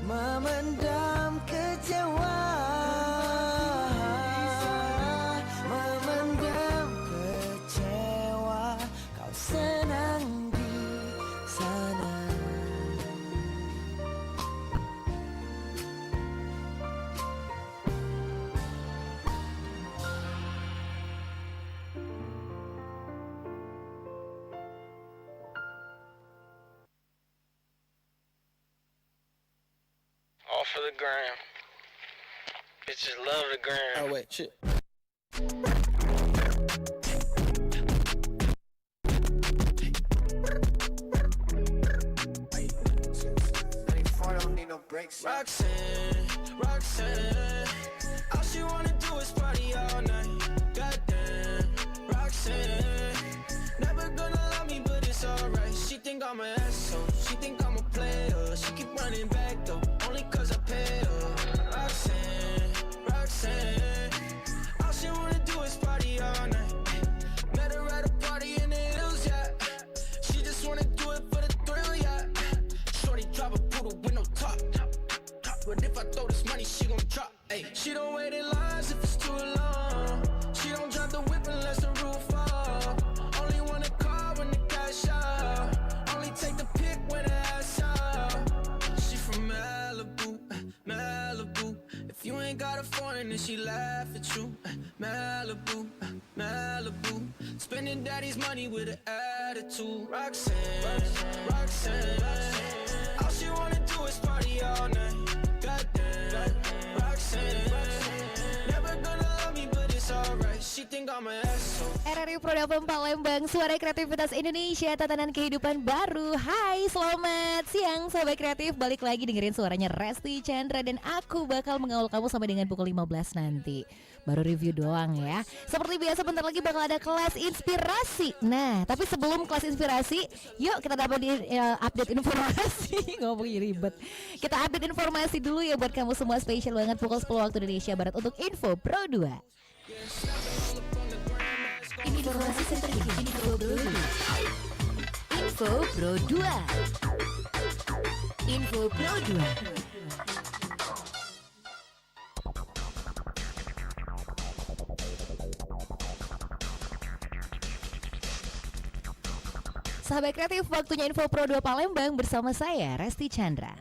memendam kecewa, memendam kecewa. Kau senang di sana. All for the gram. Bitches love the gram. Oh wait, shit. Roxanne, Roxanne, all she wanna do is party all night. Goddamn, Roxanne, never gonna love me, but it's alright. She think I'm an asshole, she think I'm a player. She keep running back though, only cause I pay her. Roxanne, Roxanne, all she wanna do is party all night. Met her at a party in the hills, yeah. She just wanna do it for the thrill, yeah. Shorty drive a poodle with no top. But if I throw this money, she gon' drop. Ay. She don't wait in lines if it's too long. She don't drive the whip unless the roof fall. Only want a car when the cash out. Only take the pic when the ass out. She from Malibu, Malibu. If you ain't got a foreign, then she laugh at you. Malibu, Malibu. Spending daddy's money with an attitude. Roxanne, Roxanne, Roxanne, Roxanne. All she wanna do is party all night. Goddamn, Roxanne, never gonna love me, but it's alright. She think I'm an asshole. RRI Pro FM Palembang, suara kreativitas Indonesia, tatanan kehidupan baru. Hai, selamat siang sahabat kreatif. Balik lagi dengerin suaranya Resti Chandra. Dan aku bakal mengawal kamu sampai dengan pukul 15 nanti. Baru review doang ya. Seperti biasa bentar lagi bakal ada kelas inspirasi. Nah, tapi sebelum kelas inspirasi, yuk kita dapat update informasi. Ngomongnya ribet. Kita update informasi dulu ya buat kamu semua, spesial banget pukul 10 waktu Indonesia Barat untuk Info Pro 2. Ini informasi terkini Info Pro 2. Info Pro 2. Info Pro 2. Sahabat kreatif, waktunya Info Pro 2 Palembang bersama saya Resti Chandra.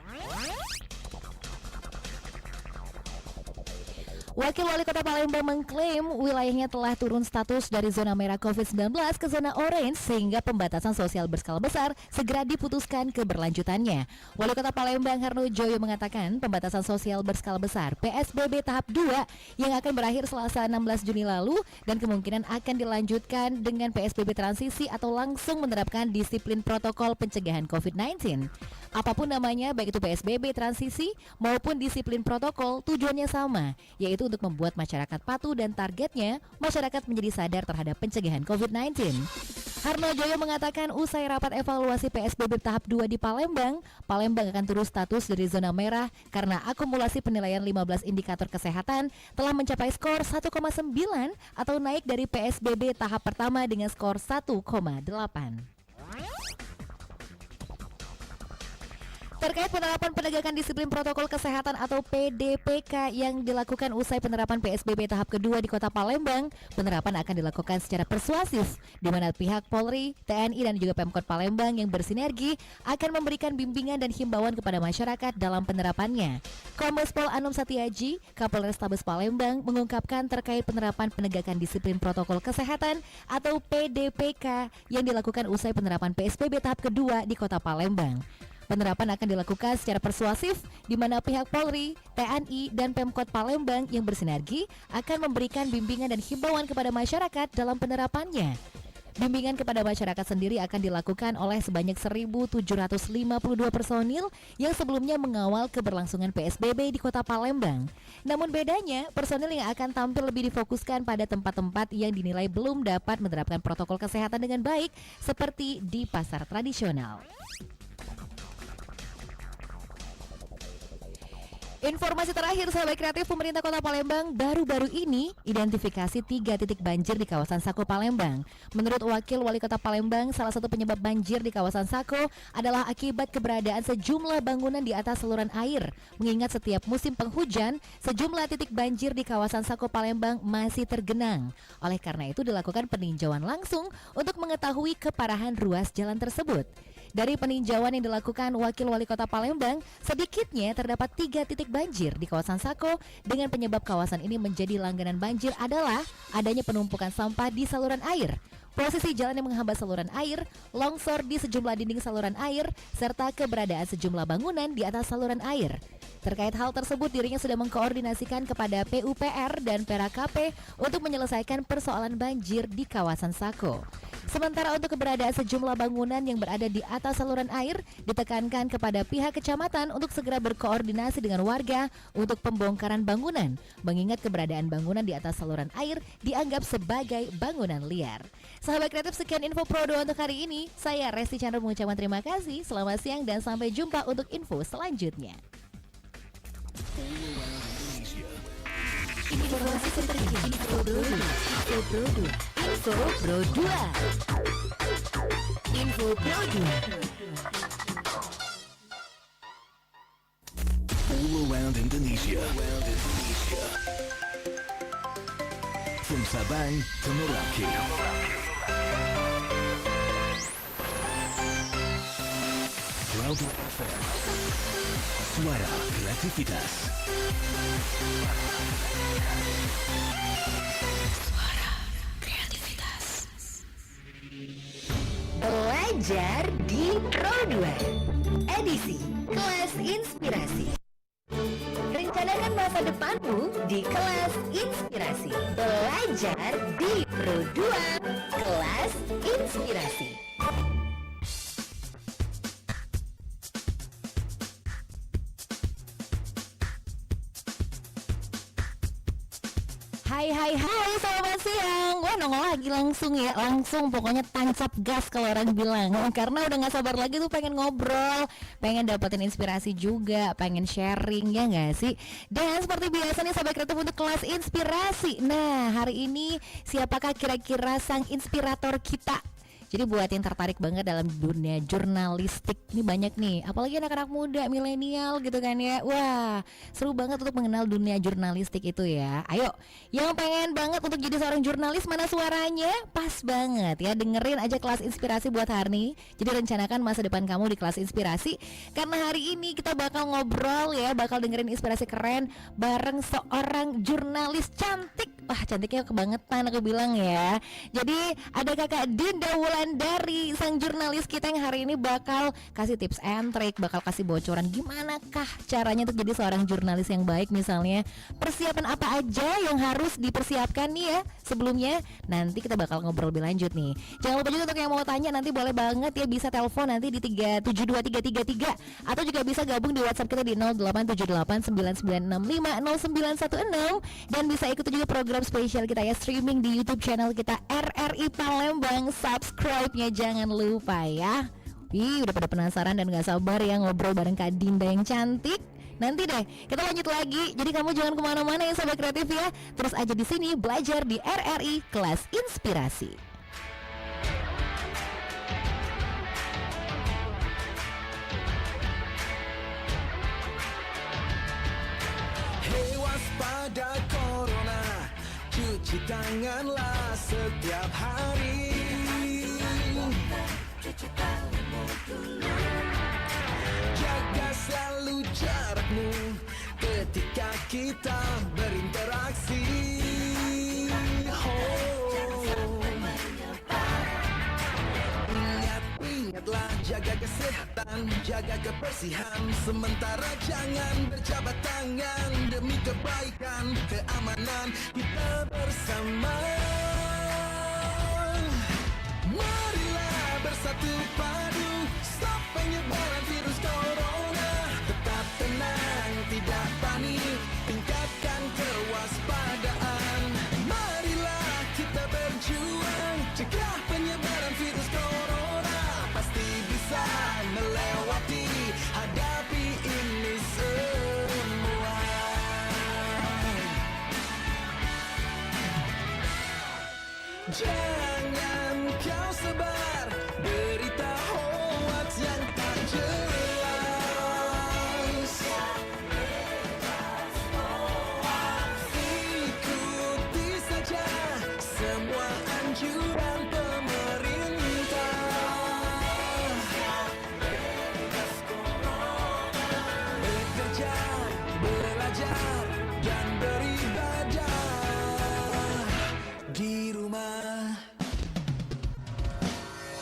Wakil Wali Kota Palembang mengklaim wilayahnya telah turun status dari zona merah COVID-19 ke zona orange sehingga pembatasan sosial berskala besar segera diputuskan keberlanjutannya. Wali Kota Palembang Harno Joyo mengatakan pembatasan sosial berskala besar PSBB tahap 2 yang akan berakhir Selasa 16 Juni lalu dan kemungkinan akan dilanjutkan dengan PSBB transisi atau langsung menerapkan disiplin protokol pencegahan COVID-19. Apapun namanya, baik itu PSBB transisi maupun disiplin protokol, tujuannya sama, yaitu untuk membuat masyarakat patuh dan targetnya masyarakat menjadi sadar terhadap pencegahan COVID-19. Harno Joyo mengatakan usai rapat evaluasi PSBB tahap 2 di Palembang, Palembang akan turun status dari zona merah karena akumulasi penilaian 15 indikator kesehatan telah mencapai skor 1,9 atau naik dari PSBB tahap pertama dengan skor 1,8. Terkait penerapan penegakan disiplin protokol kesehatan atau PDPK yang dilakukan usai penerapan PSBB tahap kedua di Kota Palembang, penerapan akan dilakukan secara persuasif, di mana pihak Polri, TNI dan juga Pemkot Palembang yang bersinergi akan memberikan bimbingan dan himbauan kepada masyarakat dalam penerapannya. Kombes Pol Anum Satiaji, Kapolrestabes Palembang mengungkapkan terkait penerapan penegakan disiplin protokol kesehatan atau PDPK yang dilakukan usai penerapan PSBB tahap kedua di Kota Palembang. Penerapan akan dilakukan secara persuasif di mana pihak Polri, TNI, dan Pemkot Palembang yang bersinergi akan memberikan bimbingan dan himbauan kepada masyarakat dalam penerapannya. Bimbingan kepada masyarakat sendiri akan dilakukan oleh sebanyak 1.752 personil yang sebelumnya mengawal keberlangsungan PSBB di Kota Palembang. Namun bedanya, personil yang akan tampil lebih difokuskan pada tempat-tempat yang dinilai belum dapat menerapkan protokol kesehatan dengan baik seperti di pasar tradisional. Informasi terakhir sahabat kreatif, pemerintah Kota Palembang baru-baru ini identifikasi 3 titik banjir di kawasan Sako Palembang. Menurut Wakil Wali Kota Palembang, salah satu penyebab banjir di kawasan Sako adalah akibat keberadaan sejumlah bangunan di atas saluran air. Mengingat setiap musim penghujan, sejumlah titik banjir di kawasan Sako Palembang masih tergenang. Oleh karena itu dilakukan peninjauan langsung untuk mengetahui keparahan ruas jalan tersebut. Dari peninjauan yang dilakukan Wakil Wali Kota Palembang, sedikitnya terdapat 3 titik banjir di kawasan Sako. Dengan penyebab kawasan ini menjadi langganan banjir adalah adanya penumpukan sampah di saluran air, posisi jalan yang menghambat saluran air, longsor di sejumlah dinding saluran air, serta keberadaan sejumlah bangunan di atas saluran air. Terkait hal tersebut, dirinya sudah mengkoordinasikan kepada PUPR dan PERAKP untuk menyelesaikan persoalan banjir di kawasan Sako. Sementara untuk keberadaan sejumlah bangunan yang berada di atas saluran air, ditekankan kepada pihak kecamatan untuk segera berkoordinasi dengan warga untuk pembongkaran bangunan, mengingat keberadaan bangunan di atas saluran air dianggap sebagai bangunan liar. Sahabat kreatif, sekian info Pro 2 untuk hari ini. Saya Resti Chandra mengucapkan terima kasih, selamat siang dan sampai jumpa untuk info selanjutnya. Informasi terkini, info Pro 2, info Pro 2, info Pro 2. All around Indonesia. From Sabang to Merauke. Cloud FM. Suara kreativitas. Suara kreativitas. Belajar di Pro 2, edisi kelas inspirasi. Rencanakan masa depanmu di kelas inspirasi. Belajar di Pro 2, kelas inspirasi. Hai, selamat siang. Wah, nongol lagi langsung ya, langsung pokoknya tancap gas kalau orang bilang. Karena udah gak sabar lagi tuh pengen ngobrol, pengen dapetin inspirasi juga, pengen sharing, ya gak sih? Dan seperti biasa nih sahabat kreatif, untuk kelas inspirasi. Nah, hari ini siapakah kira-kira sang inspirator kita? Jadi buat yang tertarik banget dalam dunia jurnalistik, ini banyak nih, apalagi anak-anak muda, milenial gitu kan ya. Wah, seru banget untuk mengenal dunia jurnalistik itu ya. Ayo, yang pengen banget untuk jadi seorang jurnalis, mana suaranya? Pas banget ya, dengerin aja kelas inspirasi buat hari ini. Jadi rencanakan masa depan kamu di kelas inspirasi, karena hari ini kita bakal ngobrol ya, bakal dengerin inspirasi keren bareng seorang jurnalis cantik. Wah, cantiknya kebangetan aku bilang ya. Jadi ada kakak Dinda Wulandari, sang jurnalis kita yang hari ini bakal kasih tips and trick, bakal kasih bocoran gimana kah caranya untuk jadi seorang jurnalis yang baik. Misalnya persiapan apa aja yang harus dipersiapkan nih ya sebelumnya. Nanti kita bakal ngobrol lebih lanjut nih. Jangan lupa juga untuk yang mau tanya, nanti boleh banget ya, bisa telepon nanti di 372333, atau juga bisa gabung di WhatsApp kita di 087899650916, dan bisa ikuti juga program spesial kita ya, streaming di YouTube channel kita RRI Palembang. Subscribe-nya jangan lupa ya. Udah pada penasaran dan gak sabar ya ngobrol bareng Kak Dinda yang cantik. Nanti deh kita lanjut lagi. Jadi kamu jangan kemana-mana ya sahabat kreatif ya. Terus aja di sini belajar di RRI Kelas Inspirasi. Hey, waspada corona, cuci tanganlah setiap hari. Jaga selalu jarakmu ketika kita berinteraksi. Ingatlah, jaga kesehatan, jaga kebersihan. Sementara jangan berjabat tangan, demi kebaikan, keamanan kita bersama. Marilah bersatu padu, stop penyebaran virus corona. Tetap tenang, tidak panik, tingkatkan kewaspadaan. Marilah kita berjuang, cegah penyebaran virus corona. Pasti bisa melewati, hadapi ini semua. belajar dan beribadah di rumah.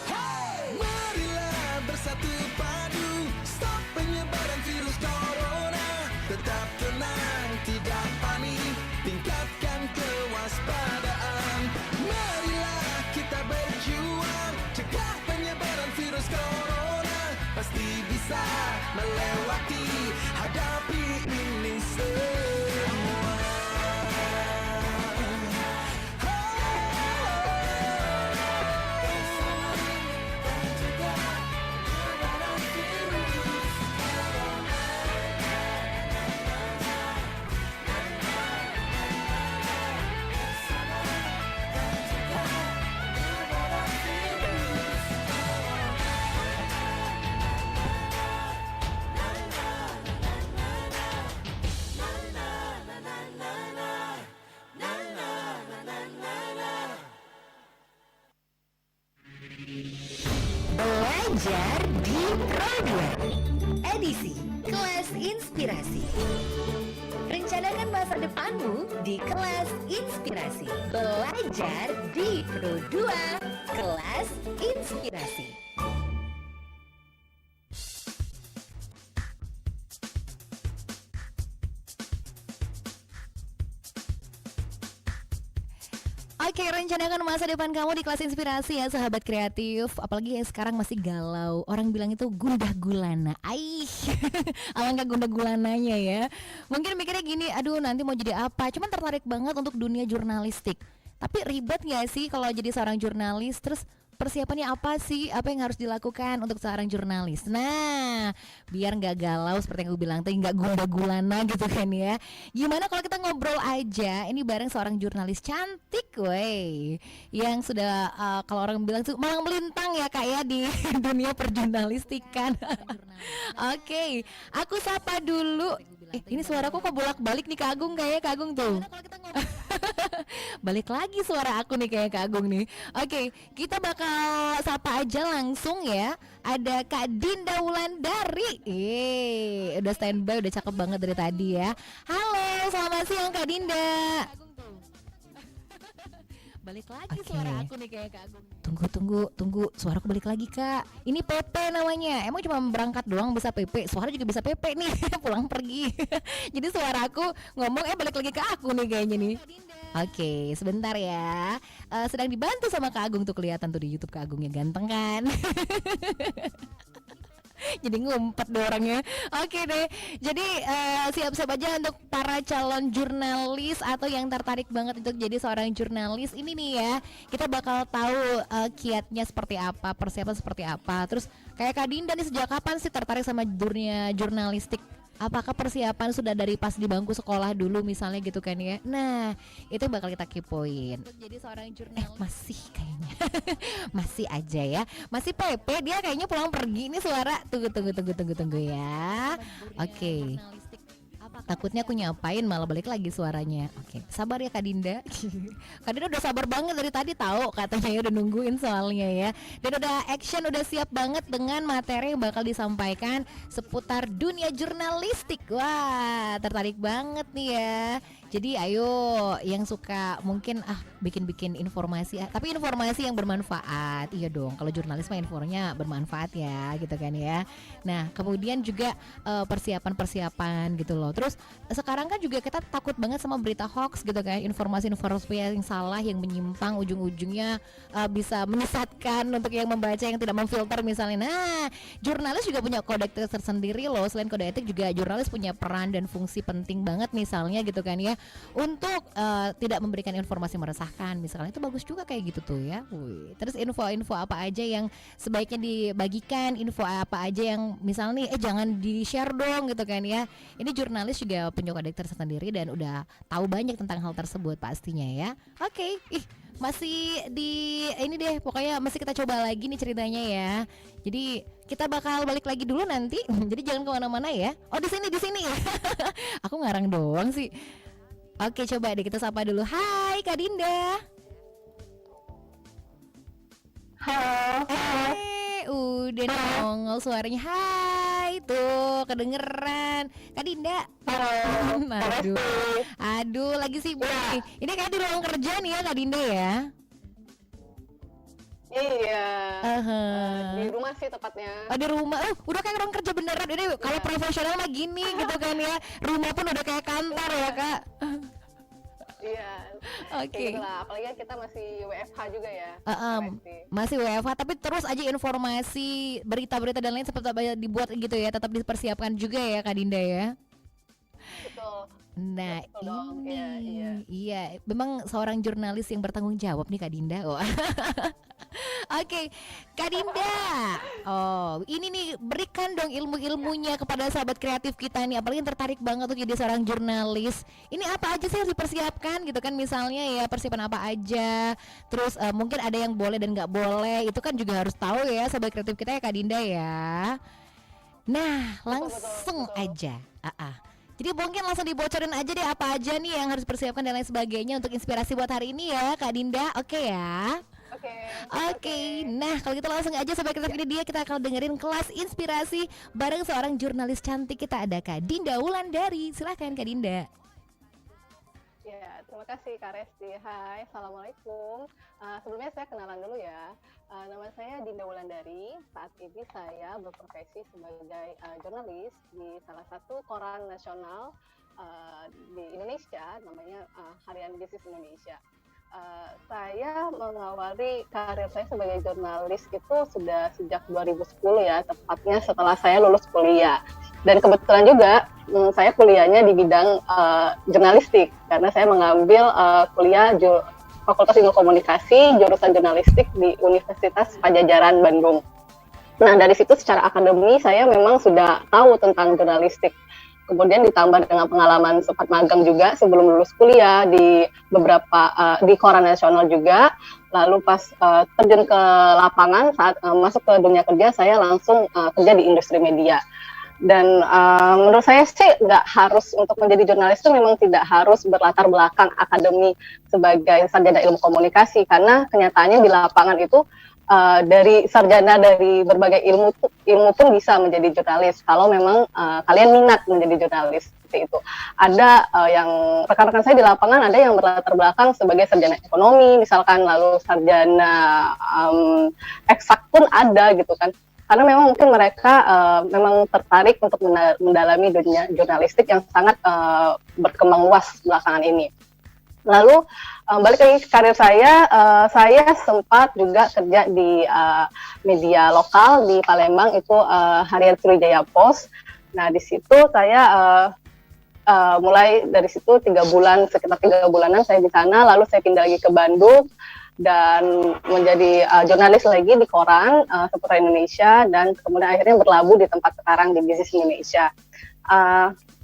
Hey! Marilah bersatu padu, stop penyebaran virus corona. Tetap tenang, tidak panik, tingkatkan kewaspadaan. Marilah kita berjuang, cegah penyebaran virus corona. Pasti bisa melewati, hadapi ini semua. Belajar di Pro2 edisi Kelas Inspirasi. Rencanakan masa depanmu di Kelas Inspirasi. Belajar di Pro2 Kelas Inspirasi. Oke, rencanakan masa depan kamu di Kelas Inspirasi ya sahabat kreatif. Apalagi ya sekarang masih galau. Orang bilang itu gundah gulana. Aih, alangkah gundah gulananya ya. Mungkin mikirnya gini, aduh nanti mau jadi apa. Cuman tertarik banget untuk dunia jurnalistik. Tapi ribet gak sih kalau jadi seorang jurnalis? Terus persiapannya apa sih? Apa yang harus dilakukan untuk seorang jurnalis? Nah, biar nggak galau seperti yang gue bilang tadi, nggak gundah gulana gitu kan ya. Gimana kalau kita ngobrol aja ini bareng seorang jurnalis cantik, wey, yang sudah kalau orang bilang tuh malang melintang ya kak ya di dunia perjurnalistikan. Oke, aku sapa dulu. Ini suaraku kok bolak-balik nih Kak Agung, kayaknya Kak Agung tuh. Balik lagi suara aku nih kayak Kak Agung nih. Oke, kita bakal sapa aja langsung ya. Ada Kak Dinda Wulandari. Udah standby, udah cakep banget dari tadi ya. Halo, selamat siang Kak Dinda. Balik lagi suara aku nih kayak Kak Agung. Tunggu, suaraku balik lagi Kak. Ini PP namanya. Emang cuma berangkat doang bisa PP? Suara juga bisa PP nih. Pulang pergi. Jadi suara aku ngomong balik lagi ke aku nih kayaknya nih. Oke, sebentar ya. Sedang dibantu sama Kak Agung tuh, kelihatan tuh di YouTube Kak Agungnya ganteng kan. Jadi ngumpet deh orangnya. Oke deh. Jadi siap-siap aja untuk para calon jurnalis atau yang tertarik banget untuk jadi seorang jurnalis. Ini nih ya, kita bakal tahu kiatnya seperti apa, persiapan seperti apa. Terus kayak Kak Dinda nih, sejak kapan sih tertarik sama dunia jurnalistik? Apakah persiapan sudah dari pas di bangku sekolah dulu misalnya gitu kan ya? Nah, itu yang bakal kita kepoin. Untuk jadi seorang jurnalis masih kayaknya masih aja ya. Masih PP, dia kayaknya pulang pergi. Ini suara tunggu ya. Oke. Takutnya aku nyapain malah balik lagi suaranya. Oke, sabar ya Kak Dinda. Kak Dinda udah sabar banget dari tadi tahu, katanya ya udah nungguin soalnya ya. Dan udah action, udah siap banget dengan materi yang bakal disampaikan seputar dunia jurnalistik. Wah, tertarik banget nih ya. Jadi ayo yang suka mungkin bikin-bikin informasi, tapi informasi yang bermanfaat. Iya dong, kalau jurnalis mah infonya bermanfaat ya, gitu kan ya. Nah, kemudian juga persiapan gitu loh. Terus sekarang kan juga kita takut banget sama berita hoax gitu kan, informasi-informasi yang salah, yang menyimpang, ujung-ujungnya bisa menyesatkan untuk yang membaca, yang tidak memfilter misalnya. Nah, jurnalis juga punya kode etik tersendiri loh. Selain kode etik juga jurnalis punya peran dan fungsi penting banget misalnya gitu kan ya, untuk tidak memberikan informasi meresahkan misalnya. Itu bagus juga kayak gitu tuh ya. Terus info-info apa aja yang sebaiknya dibagikan, info apa aja yang misalnya nih jangan di-share dong gitu kan ya. Ini jurnalis juga punya kode etik tersendiri dan udah tahu banyak tentang hal tersebut pastinya ya. Oke, masih di ini deh, pokoknya masih kita coba lagi nih ceritanya ya. Jadi kita bakal balik lagi dulu nanti. Jadi jangan kemana-mana ya. Oh di sini ya. Aku ngarang doang sih. Oke, coba deh kita sapa dulu. Hai Kak Dinda. Halo. Udah nongol suaranya. Hai, tuh kedengeran. Kak Dinda. Aduh. Aduh, lagi sibuk nih. Ini kayak di ruang kerja nih ya Kak Dinda ya. Iya, di Aha. rumah sih tepatnya. Oh, di rumah. Udah kayak ruang kerja beneran. Ini kalau profesional mah gini gitu kan ya. Rumah pun udah kayak kantor ya, Kak. Iya, Oke. kayak gitu lah. Apalagi kan kita masih WFH juga ya. Resti. Masih WFH tapi terus aja informasi, berita-berita dan lain seperti apa dibuat gitu ya, tetap dipersiapkan juga ya Kak Dinda ya. Betul. Nah, Betul dong. ini Iya. iya, memang seorang jurnalis yang bertanggung jawab nih Kak Dinda. Oh. Oke, Kak Dinda. Oh, ini nih berikan dong ilmu-ilmunya kepada sahabat kreatif kita nih, apalagi yang tertarik banget untuk jadi seorang jurnalis. Ini apa aja sih yang harus dipersiapkan gitu kan, misalnya ya persiapan apa aja. Terus mungkin ada yang boleh dan nggak boleh. Itu kan juga harus tahu ya sahabat kreatif kita ya Kak Dinda ya. Nah, langsung betul. aja. Jadi mungkin langsung dibocorin aja deh apa aja nih yang harus dipersiapkan dan lain sebagainya untuk inspirasi buat hari ini ya Kak Dinda. Oke ya. Oke. Oke, nah kalau gitu langsung aja sampai kita akan dengerin kelas inspirasi bareng seorang jurnalis cantik kita, ada Kak Dinda Wulandari. Silahkan Kak Dinda. Ya, terima kasih Kak Resti. Hai, Assalamualaikum. Sebelumnya saya kenalan dulu ya. Nama saya Dinda Wulandari. Saat ini saya berprofesi sebagai jurnalis di salah satu koran nasional di Indonesia, namanya Harian Bisnis Indonesia. Saya mengawali karir saya sebagai jurnalis itu sudah sejak 2010 ya, tepatnya setelah saya lulus kuliah. Dan kebetulan juga saya kuliahnya di bidang jurnalistik, karena saya mengambil kuliah Fakultas Ilmu Komunikasi, jurusan jurnalistik di Universitas Padjadjaran Bandung. Nah, dari situ secara akademi saya memang sudah tahu tentang jurnalistik. Kemudian ditambah dengan pengalaman sempat magang juga sebelum lulus kuliah di beberapa di koran nasional juga. Lalu pas terjun ke lapangan saat masuk ke dunia kerja, saya langsung kerja di industri media. Dan menurut saya sih nggak harus untuk menjadi jurnalis itu memang tidak harus berlatar belakang akademi sebagai sarjana ilmu komunikasi, karena kenyataannya di lapangan itu dari sarjana dari berbagai ilmu pun bisa menjadi jurnalis kalau memang kalian minat menjadi jurnalis seperti itu. Ada yang rekan-rekan saya di lapangan ada yang berlatar belakang sebagai sarjana ekonomi misalkan, lalu sarjana eksak pun ada gitu kan. Karena memang mungkin mereka memang tertarik untuk mendalami dunia jurnalistik yang sangat berkembang luas belakangan ini. Lalu balik lagi ke karir saya sempat juga kerja di media lokal di Palembang, itu Harian Sriwijaya Post. Nah, di situ saya mulai dari situ sekitar 3 bulanan saya di sana, lalu saya pindah lagi ke Bandung dan menjadi jurnalis lagi di koran Seputar Indonesia, dan kemudian akhirnya berlabuh di tempat sekarang di Bisnis Indonesia.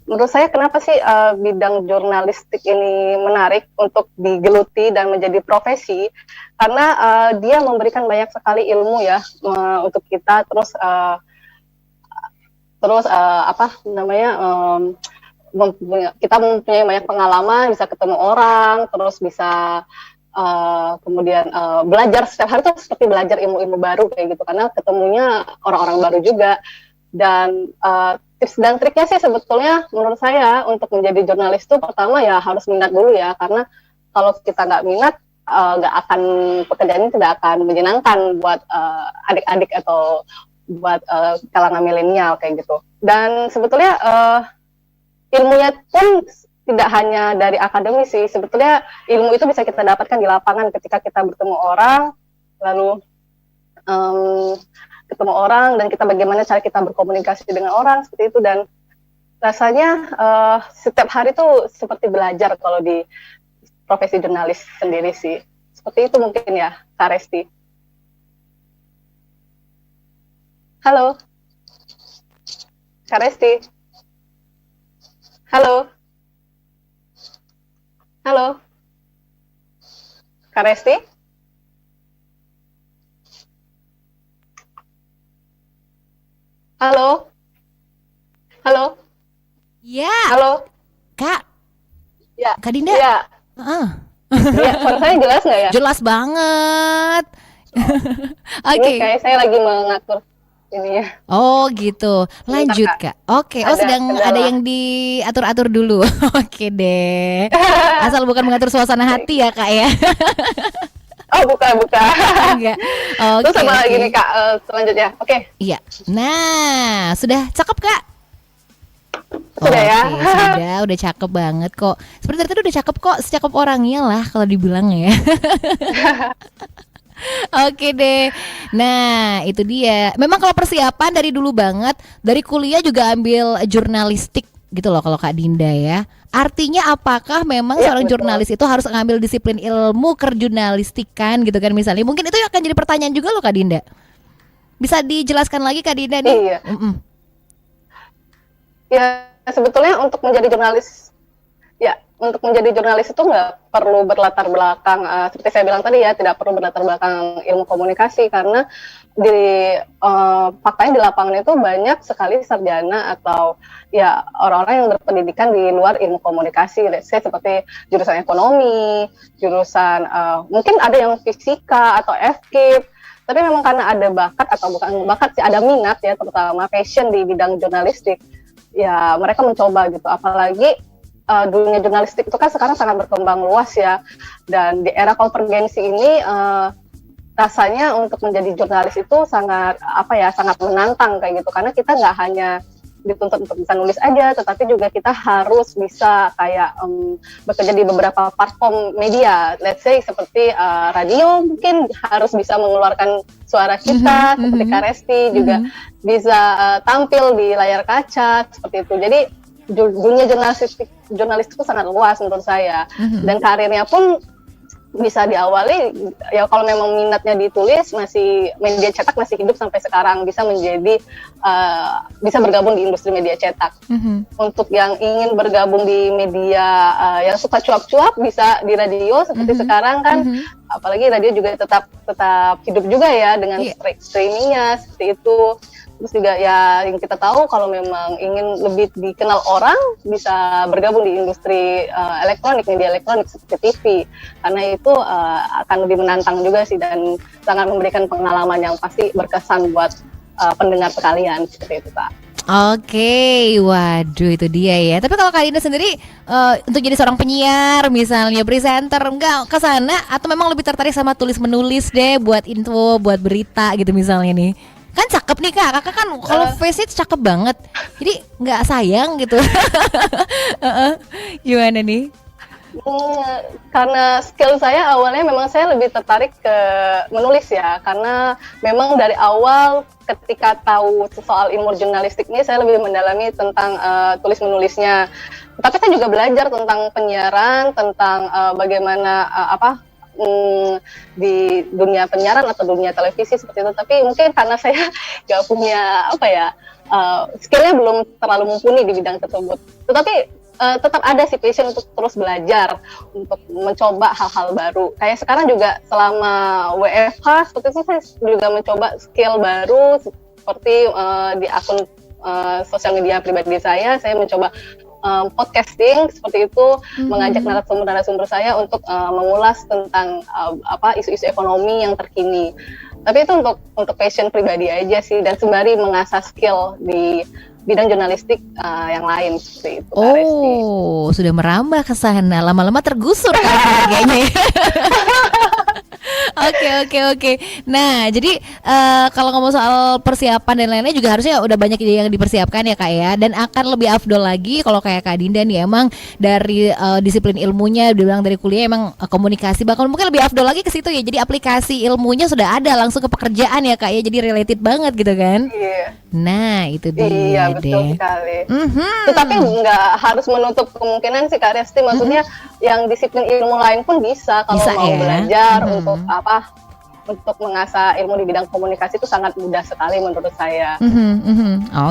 Menurut saya kenapa sih bidang jurnalistik ini menarik untuk digeluti dan menjadi profesi? Karena dia memberikan banyak sekali ilmu ya untuk kita, terus kita mempunyai banyak pengalaman, bisa ketemu orang, terus bisa kemudian belajar setiap hari tuh seperti belajar ilmu-ilmu baru kayak gitu, karena ketemunya orang-orang baru juga. Dan tips dan triknya sih sebetulnya menurut saya untuk menjadi jurnalis itu pertama ya harus minat dulu ya, karena kalau kita nggak minat pekerjaan ini tidak akan menyenangkan buat adik-adik atau buat kalangan milenial kayak gitu. Dan sebetulnya ilmunya pun tidak hanya dari akademi sih, sebetulnya ilmu itu bisa kita dapatkan di lapangan ketika kita bertemu orang, lalu ketemu orang dan kita bagaimana cara kita berkomunikasi dengan orang seperti itu. Dan rasanya setiap hari tuh seperti belajar kalau di profesi jurnalis sendiri sih. Seperti itu mungkin ya, Kak Resti. Halo, Kak Resti. Halo. Halo, Kak Resti? Halo? Halo? Ya, Halo? Kak. Ya. Kak Dinda. Ya. Ya, suara saya jelas nggak ya? Jelas banget. Ini Oke. kayak saya lagi mengatur. ini ya. Oh gitu. Lanjut Kak. Kak. Oke. Oh Ada sedang ada kendala. yang diatur-atur dulu. Oke deh. Asal bukan mengatur suasana hati ya Kak ya. Oh, bukan. Enggak. Terus Oke sama lagi oke. nih Kak, selanjutnya. Oke, Iya. Nah, sudah cakep Kak. sudah ya. Oke, udah cakep banget kok. Sebenarnya tadi udah cakep kok, secakep orangnya lah kalau dibilang ya. Oke deh. Nah, itu dia. Memang kalau persiapan dari dulu banget, dari kuliah juga ambil jurnalistik gitu loh kalau Kak Dinda ya. Artinya apakah memang Iya, seorang betul. jurnalis itu harus ngambil disiplin ilmu kejurnalistikan gitu kan misalnya. Mungkin itu akan jadi pertanyaan juga loh Kak Dinda. Bisa dijelaskan lagi Kak Dinda nih? Iya. Mm-mm. Ya, sebetulnya untuk menjadi jurnalis itu nggak perlu berlatar belakang, seperti saya bilang tadi ya, tidak perlu berlatar belakang ilmu komunikasi, karena faktanya di lapangan itu banyak sekali sarjana atau ya orang-orang yang berpendidikan di luar ilmu komunikasi. Let's say seperti jurusan ekonomi, jurusan mungkin ada yang fisika atau FKIP, tapi memang karena ada bakat atau bukan bakat sih, ada minat ya, terutama passion di bidang jurnalistik, ya mereka mencoba gitu. Apalagi dunia jurnalistik itu kan sekarang sangat berkembang luas ya, dan di era konvergensi ini rasanya untuk menjadi jurnalis itu sangat sangat menantang kayak gitu, karena kita nggak hanya dituntut untuk bisa nulis aja, tetapi juga kita harus bisa kayak bekerja di beberapa platform media, let's say seperti radio, mungkin harus bisa mengeluarkan suara kita, seperti Kak Resti juga bisa tampil di layar kaca seperti itu. Jadi dunia jurnalistik itu sangat luas menurut saya, dan karirnya pun bisa diawali ya kalau memang minatnya ditulis, masih media cetak masih hidup sampai sekarang, bisa menjadi bisa bergabung di industri media cetak. Untuk yang ingin bergabung di media yang suka cuap-cuap, bisa di radio seperti sekarang kan, apalagi radio juga tetap hidup juga ya dengan streamingnya seperti itu. Terus juga ya yang kita tahu kalau memang ingin lebih dikenal orang, bisa bergabung di industri media elektronik seperti TV, karena itu akan lebih menantang juga sih, dan sangat memberikan pengalaman yang pasti berkesan buat pendengar sekalian seperti itu Kak. Oke, waduh itu dia ya. Tapi kalau Kak Dinda sendiri untuk jadi seorang penyiar misalnya, presenter, enggak ke sana, atau memang lebih tertarik sama tulis menulis deh buat info, buat berita gitu misalnya nih? Kan cakep nih Kak, kakak kan kalau face it cakep banget, jadi nggak sayang gitu. Gimana nih? Karena skill saya awalnya memang saya lebih tertarik ke menulis ya, karena memang dari awal ketika tahu soal ilmu jurnalistik ini saya lebih mendalami tentang tulis menulisnya. Tapi saya juga belajar tentang penyiaran, tentang bagaimana di dunia penyiaran atau dunia televisi seperti itu. Tapi mungkin karena saya nggak punya skillnya belum terlalu mumpuni di bidang tersebut. Tetapi tetap ada sih passion untuk terus belajar, untuk mencoba hal-hal baru. Kayak sekarang juga selama WFH seperti itu, saya juga mencoba skill baru seperti di akun sosial media pribadi saya mencoba podcasting seperti itu, mengajak narasumber saya untuk mengulas tentang isu-isu ekonomi yang terkini. Tapi itu untuk passion pribadi aja sih, dan sembari mengasah skill di bidang jurnalistik yang lain seperti itu. Oh, sudah merambah ke sana, lama-lama tergusur kayaknya. Oke. Nah, jadi kalau ngomong soal persiapan dan lain-lain juga harusnya udah banyak ide yang dipersiapkan ya Kak ya. Dan akan lebih afdol lagi kalau kayak Kak Dinda nih, emang dari disiplin ilmunya dibilang dari kuliah emang komunikasi, bahkan mungkin lebih afdol lagi ke situ ya. Jadi aplikasi ilmunya sudah ada langsung ke pekerjaan ya Kak ya. Jadi related banget gitu kan. Iya. Nah, itu dia Iya, betul deh. sekali. Tetapi nggak harus menutup kemungkinan sih Kak Resti. Maksudnya yang disiplin ilmu lain pun bisa kalau Bisa mau ya. belajar untuk mengasah ilmu di bidang komunikasi itu sangat mudah sekali menurut saya.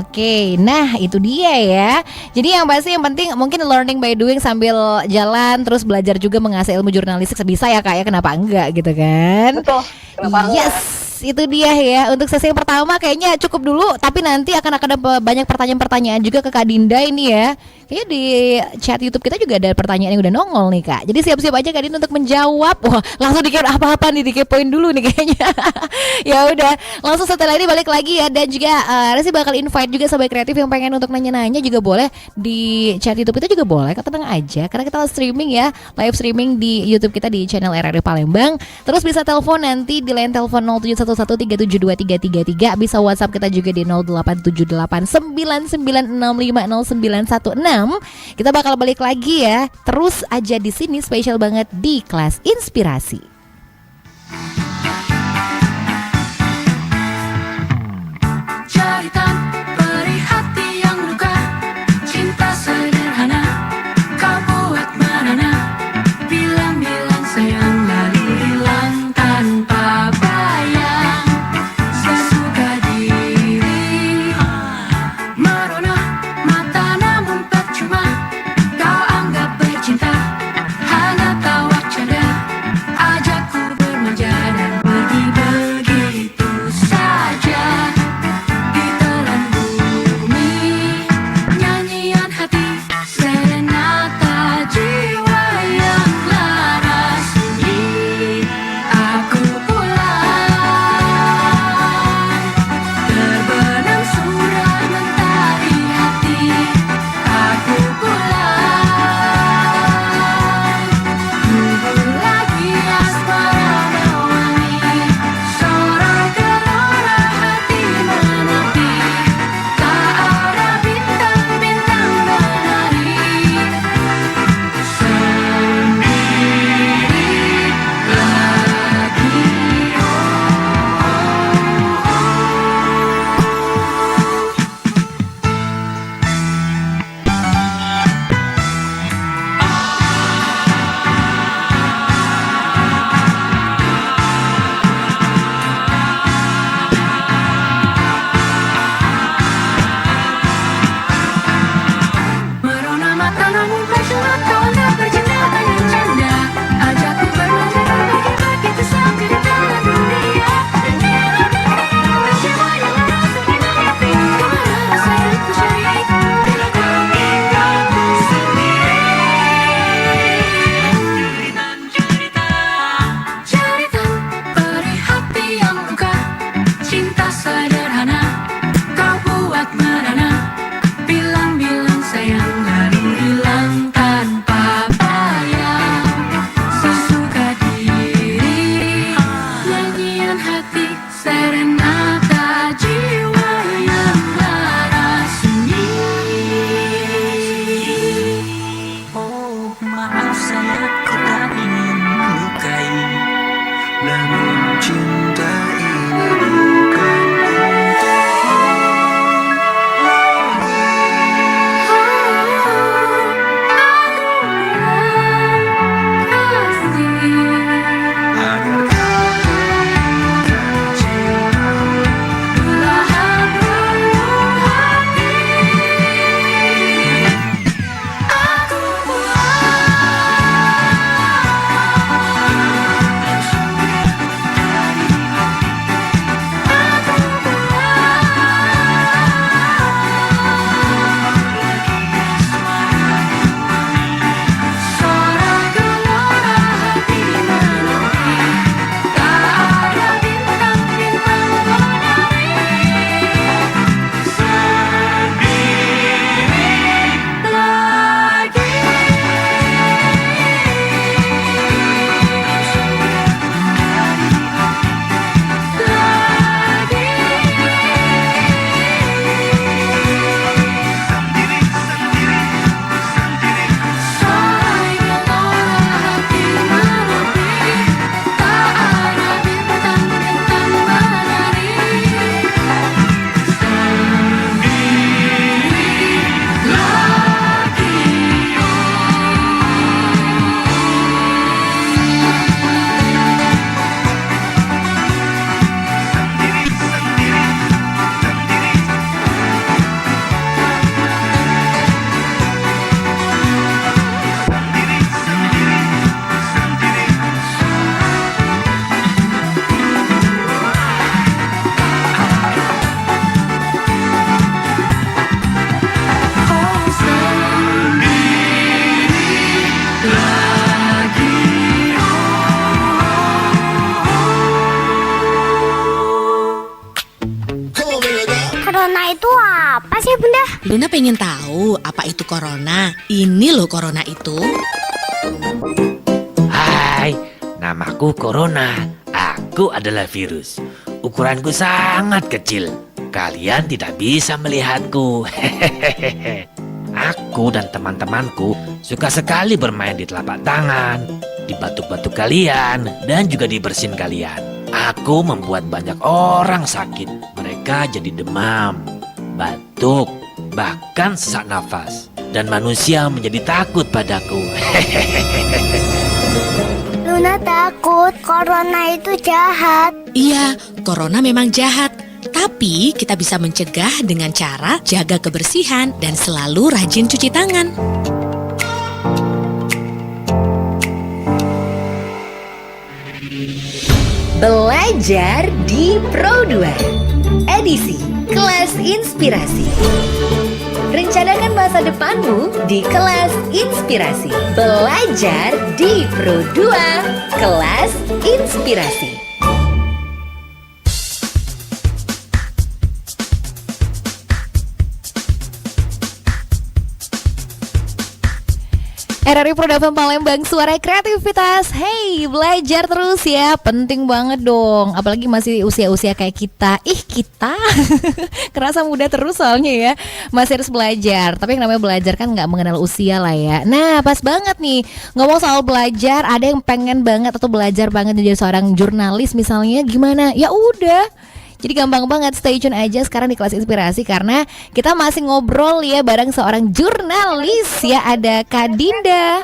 Oke, nah itu dia ya. Jadi yang penting mungkin learning by doing sambil jalan, terus belajar juga mengasah ilmu jurnalistik sebisa ya Kak ya. Kenapa enggak gitu kan? Betul. Kenapa enggak? Yes. itu dia ya. Untuk sesi yang pertama kayaknya cukup dulu, tapi nanti akan ada banyak pertanyaan-pertanyaan juga ke Kak Dinda ini ya. Kayaknya di chat YouTube kita juga ada pertanyaan yang udah nongol nih Kak. Jadi siap-siap aja Kak Dinda untuk menjawab. Wah, langsung dikira apa-apa nih, dikepoin dulu nih kayaknya. Ya udah, langsung setelah ini balik lagi ya. Dan juga Resi bakal invite juga sobat kreatif yang pengen untuk nanya-nanya juga boleh di chat YouTube kita juga boleh. Kak, tenang aja karena kita streaming ya, live streaming di YouTube kita di channel RRI Palembang. Terus bisa telepon nanti di line telepon 0711372333, bisa WhatsApp kita juga di 087899650916. Kita bakal balik lagi ya. Terus aja di sini, spesial banget di Kelas Inspirasi. Jeritan perih hati yang luka, cinta sederhana kau buat merana. Bilang-bilang sayang lalu hilang tanpa bayang. Sesuka diri merona mata namun percuma. Kau anggap bercinta hanya tawa canda aja. apa sih Bunda? Luna pengen tahu apa itu corona. Ini loh corona itu. Hai, namaku Corona. Aku adalah virus. Ukuranku sangat kecil. Kalian tidak bisa melihatku. Aku dan teman-temanku suka sekali bermain di telapak tangan, di batuk-batuk kalian, dan juga di bersin kalian. Aku membuat banyak orang sakit. Mereka jadi demam, batuk, bahkan sesak nafas. Dan manusia menjadi takut padaku. Luna takut, corona itu jahat. Iya, corona memang jahat. Tapi kita bisa mencegah dengan cara jaga kebersihan dan selalu rajin cuci tangan. Belajar di Pro 2 edisi Kelas Inspirasi. Rencanakan masa depanmu di Kelas Inspirasi. Belajar di Pro 2 Kelas Inspirasi. RRI Pro FM Palembang, suara kreativitas. Hey, belajar terus ya, penting banget dong. Apalagi masih usia-usia kayak kita. Kita kerasa muda terus soalnya ya. Masih harus belajar. Tapi yang namanya belajar kan nggak mengenal usia lah ya. Nah, pas banget nih ngomong soal belajar. Ada yang pengen banget atau belajar banget menjadi seorang jurnalis misalnya. Gimana? Ya udah. Jadi gampang banget, stay tune aja sekarang di Kelas Inspirasi karena kita masih ngobrol ya bareng seorang jurnalis ya, ada Kak Dinda.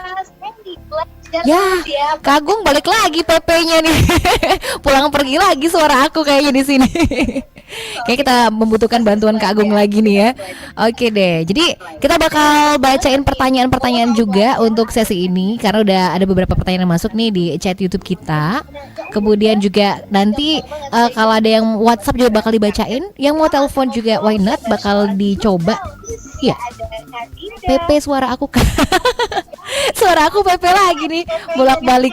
Ya, Kak Agung balik lagi PP-nya nih. Pulang pergi lagi suara aku kayaknya di sini. Kayak kita membutuhkan bantuan Kak Agung lagi nih ya. Oke deh. Jadi kita bakal bacain pertanyaan-pertanyaan juga untuk sesi ini karena udah ada beberapa pertanyaan yang masuk nih di chat YouTube kita. Kemudian juga nanti kalau ada yang WhatsApp juga bakal dibacain. Yang mau telepon juga why not bakal dicoba. Iya. PP suara aku. Suara aku PP lagi nih, bolak-balik.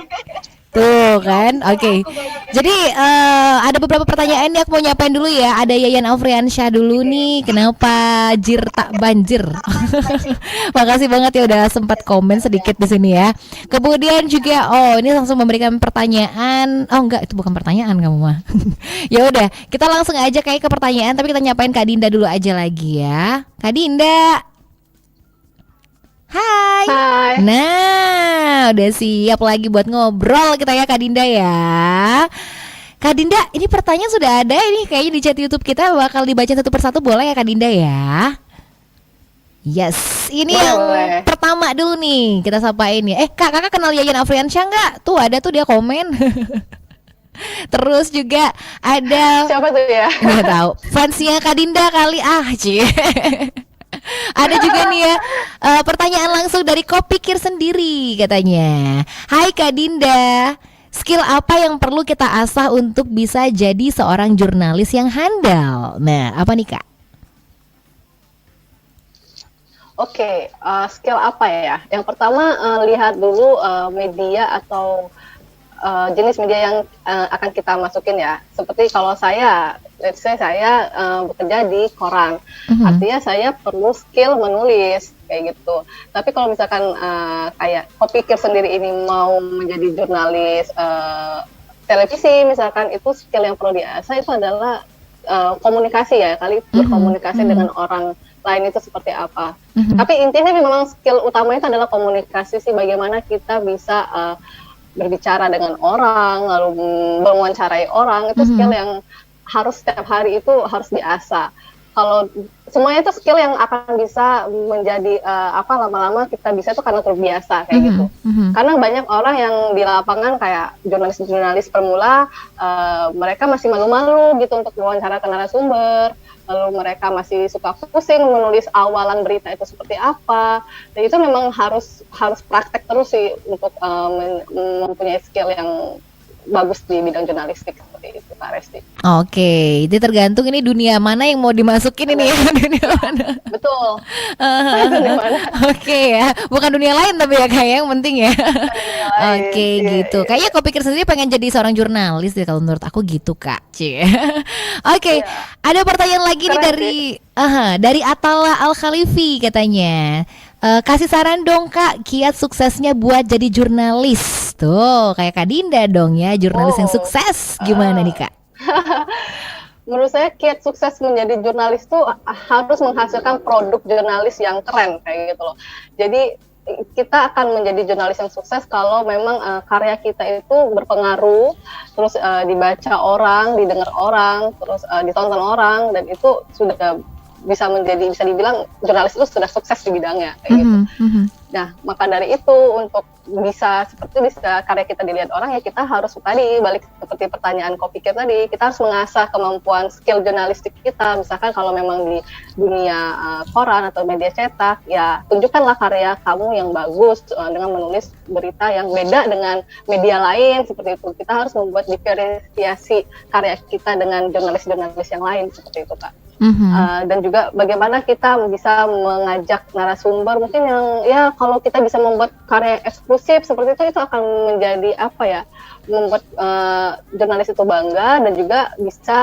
Tuh kan, oke. Jadi ada beberapa pertanyaan nih aku mau nyapain dulu ya. Ada Yayan Afriansyah dulu nih. Kenapa jir tak banjir? Makasih banget ya udah sempat komen sedikit di sini ya. Kemudian juga ini langsung memberikan pertanyaan. Oh enggak, itu bukan pertanyaan kamu mah. Ya udah, kita langsung aja kayak ke pertanyaan tapi kita nyapain Kak Dinda dulu aja lagi ya. Kak Dinda. Hai. Nah, udah siap lagi buat ngobrol kita ya Kak Dinda ya. Kak Dinda, ini pertanyaan sudah ada ini kayaknya di chat YouTube kita, bakal dibaca satu persatu boleh ya Kak Dinda ya? Yes, ini boleh, yang pertama dulu nih kita sapain ya. Kakak kenal Yayan Afriansyah nggak? Tuh ada tuh dia komen. Terus juga ada siapa tuh ya? Nggak tahu. Fansnya Kak Dinda kali cie. Ada juga nih ya pertanyaan langsung dari Kok Pikir Sendiri katanya. Hai Kak Dinda, skill apa yang perlu kita asah untuk bisa jadi seorang jurnalis yang handal? Nah, apa nih Kak? Oke, skill apa ya? Yang pertama lihat dulu media atau jenis media yang akan kita masukin ya. Seperti kalau saya, let's say saya bekerja di koran, artinya saya perlu skill menulis kayak gitu. Tapi kalau misalkan kayak Kok Pikir Sendiri ini mau menjadi jurnalis televisi misalkan, itu skill yang perlu diasah itu adalah komunikasi ya, kali berkomunikasi dengan orang lain itu seperti apa. Tapi intinya memang skill utamanya itu adalah komunikasi sih, bagaimana kita bisa berbicara dengan orang, lalu mewawancarai orang, itu skill yang harus setiap hari itu harus diasah. Kalau semuanya itu skill yang akan bisa menjadi lama-lama kita bisa itu karena terbiasa kayak gitu. Karena banyak orang yang di lapangan kayak jurnalis-jurnalis pemula, mereka masih malu-malu gitu untuk mewawancara narasumber. Lalu mereka masih suka pusing menulis awalan berita itu seperti apa. Dan itu memang harus praktek terus sih untuk mempunyai skill yang bagus di bidang jurnalistik seperti itu Kak Resti. Oke, itu tergantung ini dunia mana yang mau dimasukin ini ya. Dunia mana. Betul. Di mana? Oke ya, bukan dunia lain tapi ya kayak yang penting ya. lain. Oke Iya, gitu. iya. Kayaknya kau pikir sendiri pengen jadi seorang jurnalis deh kalau menurut aku gitu Kak. Cie. Oke, Iya. ada pertanyaan lagi nih Keren dari Atala Al Khalifi katanya. Kasih saran dong Kak, kiat suksesnya buat jadi jurnalis. Tuh, kayak Kak Dinda dong ya, jurnalis yang Oh. sukses. Gimana nih Kak? Menurut saya kiat sukses menjadi jurnalis tuh harus menghasilkan produk jurnalis yang keren kayak gitu loh. Jadi kita akan menjadi jurnalis yang sukses kalau memang karya kita itu berpengaruh, terus dibaca orang, didengar orang, terus ditonton orang, dan itu sudah bisa dibilang jurnalis itu sudah sukses di bidangnya kayak gitu. Nah, maka dari itu untuk bisa karya kita dilihat orang ya kita harus tadi balik seperti pertanyaan kau pikir tadi, kita harus mengasah kemampuan skill jurnalistik kita. Misalkan kalau memang di dunia koran atau media cetak, ya tunjukkanlah karya kamu yang bagus dengan menulis berita yang beda dengan media lain seperti itu. Kita harus membuat diferensiasi karya kita dengan jurnalis-jurnalis yang lain seperti itu, Kak. Dan juga bagaimana kita bisa mengajak narasumber mungkin yang ya kalau kita bisa membuat karya eksklusif seperti itu akan menjadi apa ya, membuat jurnalis itu bangga dan juga bisa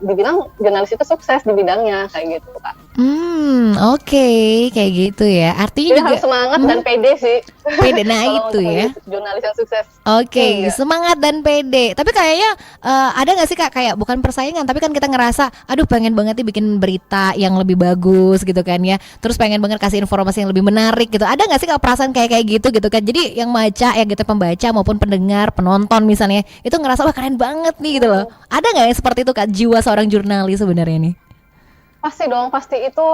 dibilang jurnalis itu sukses di bidangnya kayak gitu Kak. Oke, kayak gitu ya. Artinya Jadi juga harus semangat dan pede sih. pede. Nah Kalau itu untuk ya. menjadi jurnalis yang sukses. Oke, Iya. semangat dan pede. Tapi kayaknya ada nggak sih Kak kayak bukan persaingan, tapi kan kita ngerasa, aduh pengen banget nih bikin berita yang lebih bagus gitu kan ya. Terus pengen banget kasih informasi yang lebih menarik gitu. Ada nggak sih Kak perasaan kayak gitu gitu kan? Jadi yang baca ya gitu pembaca maupun pendengar, penonton misalnya itu ngerasa wah keren banget nih gitu loh. Ada nggak yang seperti itu Kak jiwa seorang jurnalis sebenarnya nih? Pasti dong, pasti itu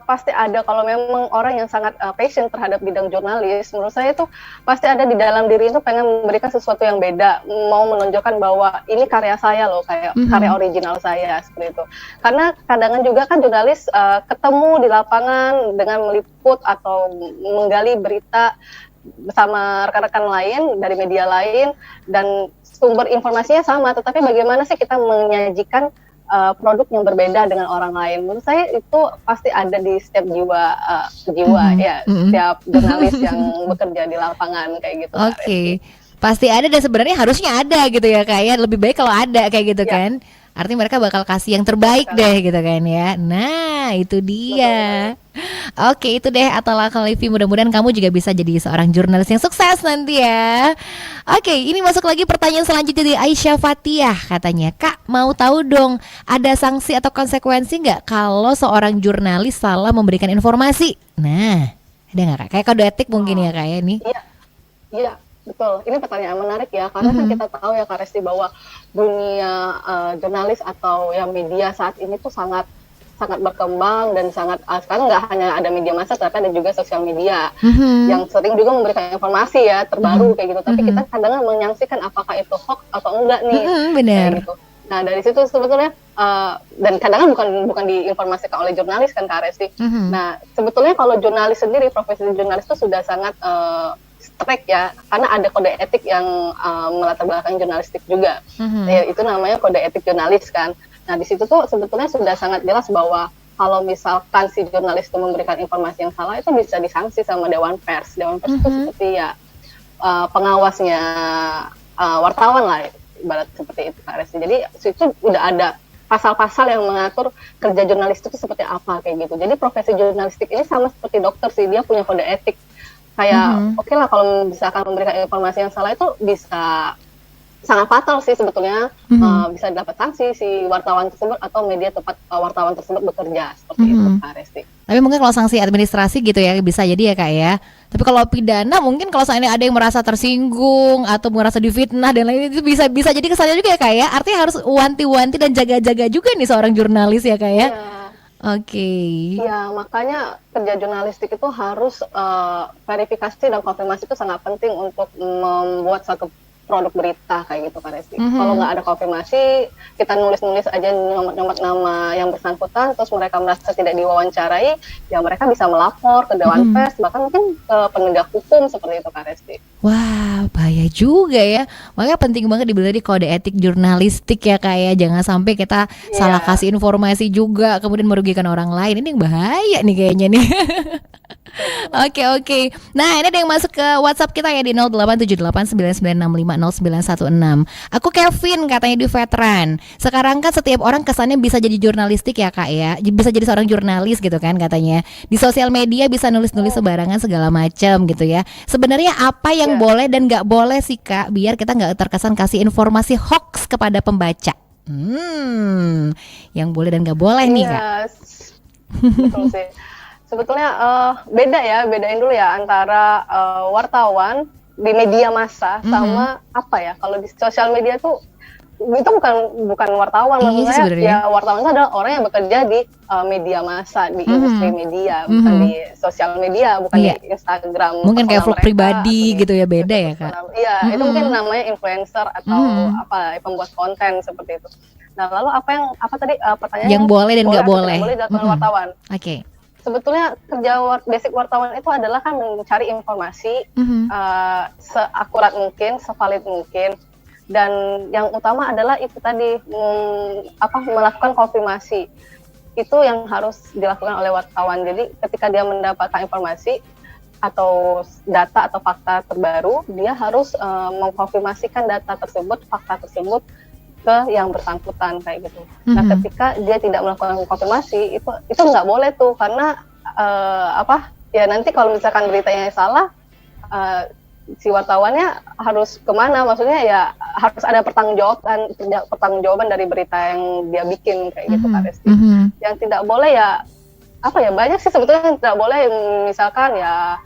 pasti ada kalau memang orang yang sangat passion terhadap bidang jurnalis. Menurut saya itu pasti ada di dalam diri itu pengen memberikan sesuatu yang beda, mau menunjukkan bahwa ini karya saya loh, kayak karya original saya seperti itu. Karena kadang juga kan jurnalis ketemu di lapangan dengan meliput atau menggali berita bersama rekan-rekan lain dari media lain dan sumber informasinya sama, tetapi bagaimana sih kita menyajikan produk yang berbeda dengan orang lain. Menurut saya itu pasti ada di setiap jiwa ya, setiap jurnalis yang bekerja di lapangan kayak gitu. Oke. Pasti ada dan sebenarnya harusnya ada gitu ya Kak ya. Lebih baik kalau ada kayak gitu kan. Artinya mereka bakal kasih yang terbaik deh gitu kan ya. Nah, itu dia. Oke, itu deh Atala Khalifi. Mudah-mudahan kamu juga bisa jadi seorang jurnalis yang sukses nanti ya. Oke, ini masuk lagi pertanyaan selanjutnya dari Aisyah Fatiah. Katanya, Kak mau tahu dong ada sanksi atau konsekuensi nggak kalau seorang jurnalis salah memberikan informasi? Nah, ada nggak Kak? Kayak kode etik mungkin ya Kak ya nih. Iya, betul. Ini pertanyaan menarik ya, karena kan kita tahu ya Kak Resti bahwa dunia jurnalis atau ya media saat ini tuh sangat berkembang dan sangat sekarang nggak hanya ada media massa tapi ada juga sosial media yang sering juga memberikan informasi ya terbaru kayak gitu. Tapi kita kadang menyaksikan apakah itu hoax atau enggak nih. Benar. Kayak gitu. Nah dari situ sebetulnya dan kadang bukan diinformasikan oleh jurnalis kan Kak Resti. Nah sebetulnya kalau jurnalis sendiri, profesi jurnalis itu sudah sangat strict ya, karena ada kode etik yang melatar belakang jurnalistik juga. Ya, itu namanya kode etik jurnalis kan. Nah di situ tuh sebetulnya sudah sangat jelas bahwa kalau misalkan si jurnalis itu memberikan informasi yang salah itu bisa disanksi sama Dewan Pers. Dewan Pers itu seperti ya pengawasnya wartawan lah, ibarat seperti itu Kak Resti. Jadi itu udah ada pasal-pasal yang mengatur kerja jurnalis itu seperti apa kayak gitu. Jadi profesi jurnalistik ini sama seperti dokter sih, dia punya kode etik. Kayak oke lah kalau misalkan memberikan informasi yang salah itu bisa sangat fatal sih sebetulnya, bisa dapat sanksi si wartawan tersebut atau media tempat wartawan tersebut bekerja seperti itu Kak Resti. Tapi mungkin kalau sanksi administrasi gitu ya bisa jadi ya Kak ya. Tapi kalau pidana mungkin kalau seandainya ada yang merasa tersinggung atau merasa difitnah dan lain itu bisa jadi kesannya juga ya Kak ya. Artinya harus wanti-wanti dan jaga-jaga juga nih seorang jurnalis ya Kak ya. Oke. Ya makanya kerja jurnalistik itu harus verifikasi dan konfirmasi itu sangat penting untuk membuat satu produk berita kayak gitu Kak Resti. Kalau nggak ada konfirmasi, kita nulis-nulis aja nyomot-nyomot nama yang bersangkutan, terus mereka merasa tidak diwawancarai, ya mereka bisa melapor ke Dewan Pers, bahkan mungkin ke penegak hukum seperti itu Kak Resti. Wah, bahaya juga ya. Makanya penting banget dibilang di kode etik jurnalistik ya Kak ya. Jangan sampai kita salah kasih informasi juga kemudian merugikan orang lain. Ini yang bahaya nih kayaknya nih. Oke. Nah, ini ada yang masuk ke WhatsApp kita ya di 087899650916. Aku Kevin, katanya di veteran. Sekarang kan setiap orang kesannya bisa jadi jurnalistik ya Kak ya. Bisa jadi seorang jurnalis gitu kan katanya. Di sosial media bisa nulis-nulis sembarangan segala macam gitu ya. Sebenarnya apa yang boleh dan nggak boleh sih Kak, biar kita nggak terkesan kasih informasi hoax kepada pembaca? Yang boleh dan nggak boleh nih Kak. Betul sih. Sebetulnya bedain dulu ya antara wartawan di media massa sama apa ya, kalau di sosial media tuh itu bukan wartawan, maksudnya ya wartawan itu adalah orang yang bekerja di media massa, di industri media, bukan di sosial media, bukan di Instagram. Mungkin kayak vlog pribadi gitu ya, beda ya Kak? Iya, itu mungkin namanya influencer atau pembuat konten seperti itu. Nah, lalu apa tadi pertanyaannya? Yang boleh dan nggak boleh dilakukan wartawan. Oke. Sebetulnya kerja basic wartawan itu adalah kan mencari informasi seakurat mungkin, sevalid mungkin, dan yang utama adalah itu tadi melakukan konfirmasi. Itu yang harus dilakukan oleh wartawan. Jadi ketika dia mendapatkan informasi atau data atau fakta terbaru, dia harus mengkonfirmasikan data tersebut, fakta tersebut ke yang bersangkutan kayak gitu. Nah, ketika dia tidak melakukan konfirmasi, itu nggak boleh tuh, karena ya nanti kalau misalkan beritanya salah, si wartawannya harus kemana? Maksudnya ya harus ada pertanggungjawaban dari berita yang dia bikin kayak gitu Kak Resti. Yang tidak boleh ya banyak sih sebetulnya yang tidak boleh, misalkan ya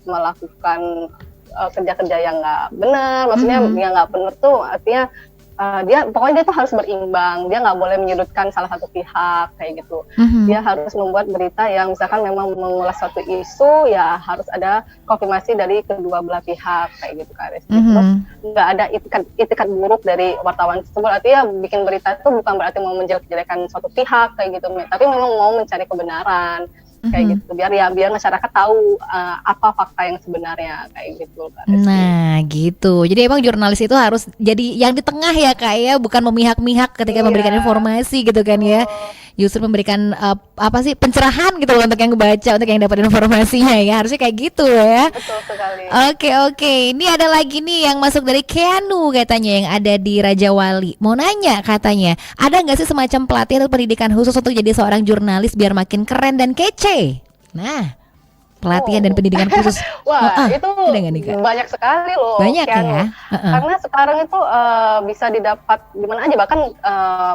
melakukan kerja-kerja yang nggak benar, maksudnya yang nggak benar tuh artinya dia tuh harus berimbang, dia nggak boleh menyudutkan salah satu pihak kayak gitu. Dia harus membuat berita yang misalkan memang mengulas suatu isu, ya harus ada konfirmasi dari kedua belah pihak kayak gitu Kak Resti. Terus nggak ada itikat buruk dari wartawan tersebut, artinya bikin berita itu bukan berarti mau menjelek-jelekan suatu pihak kayak gitu, tapi memang mau mencari kebenaran kayak gitu, biar masyarakat tahu apa fakta yang sebenarnya kayak gitu Kak Resti. Nah gitu, jadi emang jurnalis itu harus jadi yang di tengah ya Kak ya, bukan memihak-mihak ketika memberikan informasi gitu kan ya. Justru memberikan pencerahan gitu loh untuk yang baca, untuk yang dapat informasinya ya, harusnya kayak gitu ya. Betul sekali. Oke, ini ada lagi nih yang masuk dari Keanu katanya, yang ada di Raja Wali. Mau nanya katanya, ada nggak sih semacam pelatihan atau pendidikan khusus untuk jadi seorang jurnalis biar makin keren dan kece? Nah, pelatihan dan pendidikan khusus. Wah, itu nih, banyak sekali loh. Banyak ya. Karena sekarang itu bisa didapat di mana aja, bahkan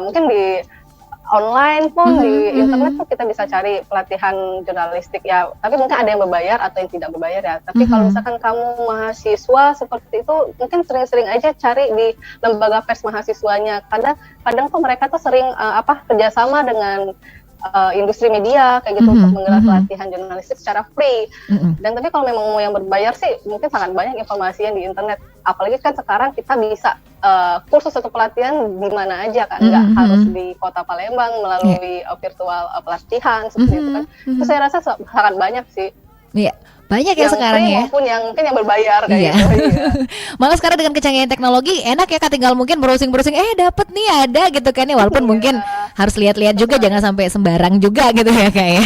mungkin di online pun di internet tuh kita bisa cari pelatihan jurnalistik ya. Tapi mungkin ada yang berbayar atau yang tidak berbayar ya. Tapi kalau misalkan kamu mahasiswa seperti itu, mungkin sering-sering aja cari di lembaga pers mahasiswanya. Kadang tuh mereka tuh sering kerjasama dengan industri media kayak gitu untuk menggelar pelatihan jurnalistik secara free. Dan tapi kalau memang mau yang berbayar sih mungkin sangat banyak informasi yang di internet. Apalagi kan sekarang kita bisa kursus atau pelatihan di mana aja kan, nggak harus di Kota Palembang melalui virtual pelatihan seperti itu kan. Itu saya rasa sangat banyak sih. Iya. Banyak ya sekarang ya. Maupun yang mungkin yang berbayar kayak gitu. Iya. Malah sekarang dengan kecanggihan teknologi enak ya Kak, tinggal mungkin browsing dapet nih, ada gitu kan ya, walaupun mungkin harus lihat-lihat juga, jangan sampai sembarang juga gitu ya Kak ya.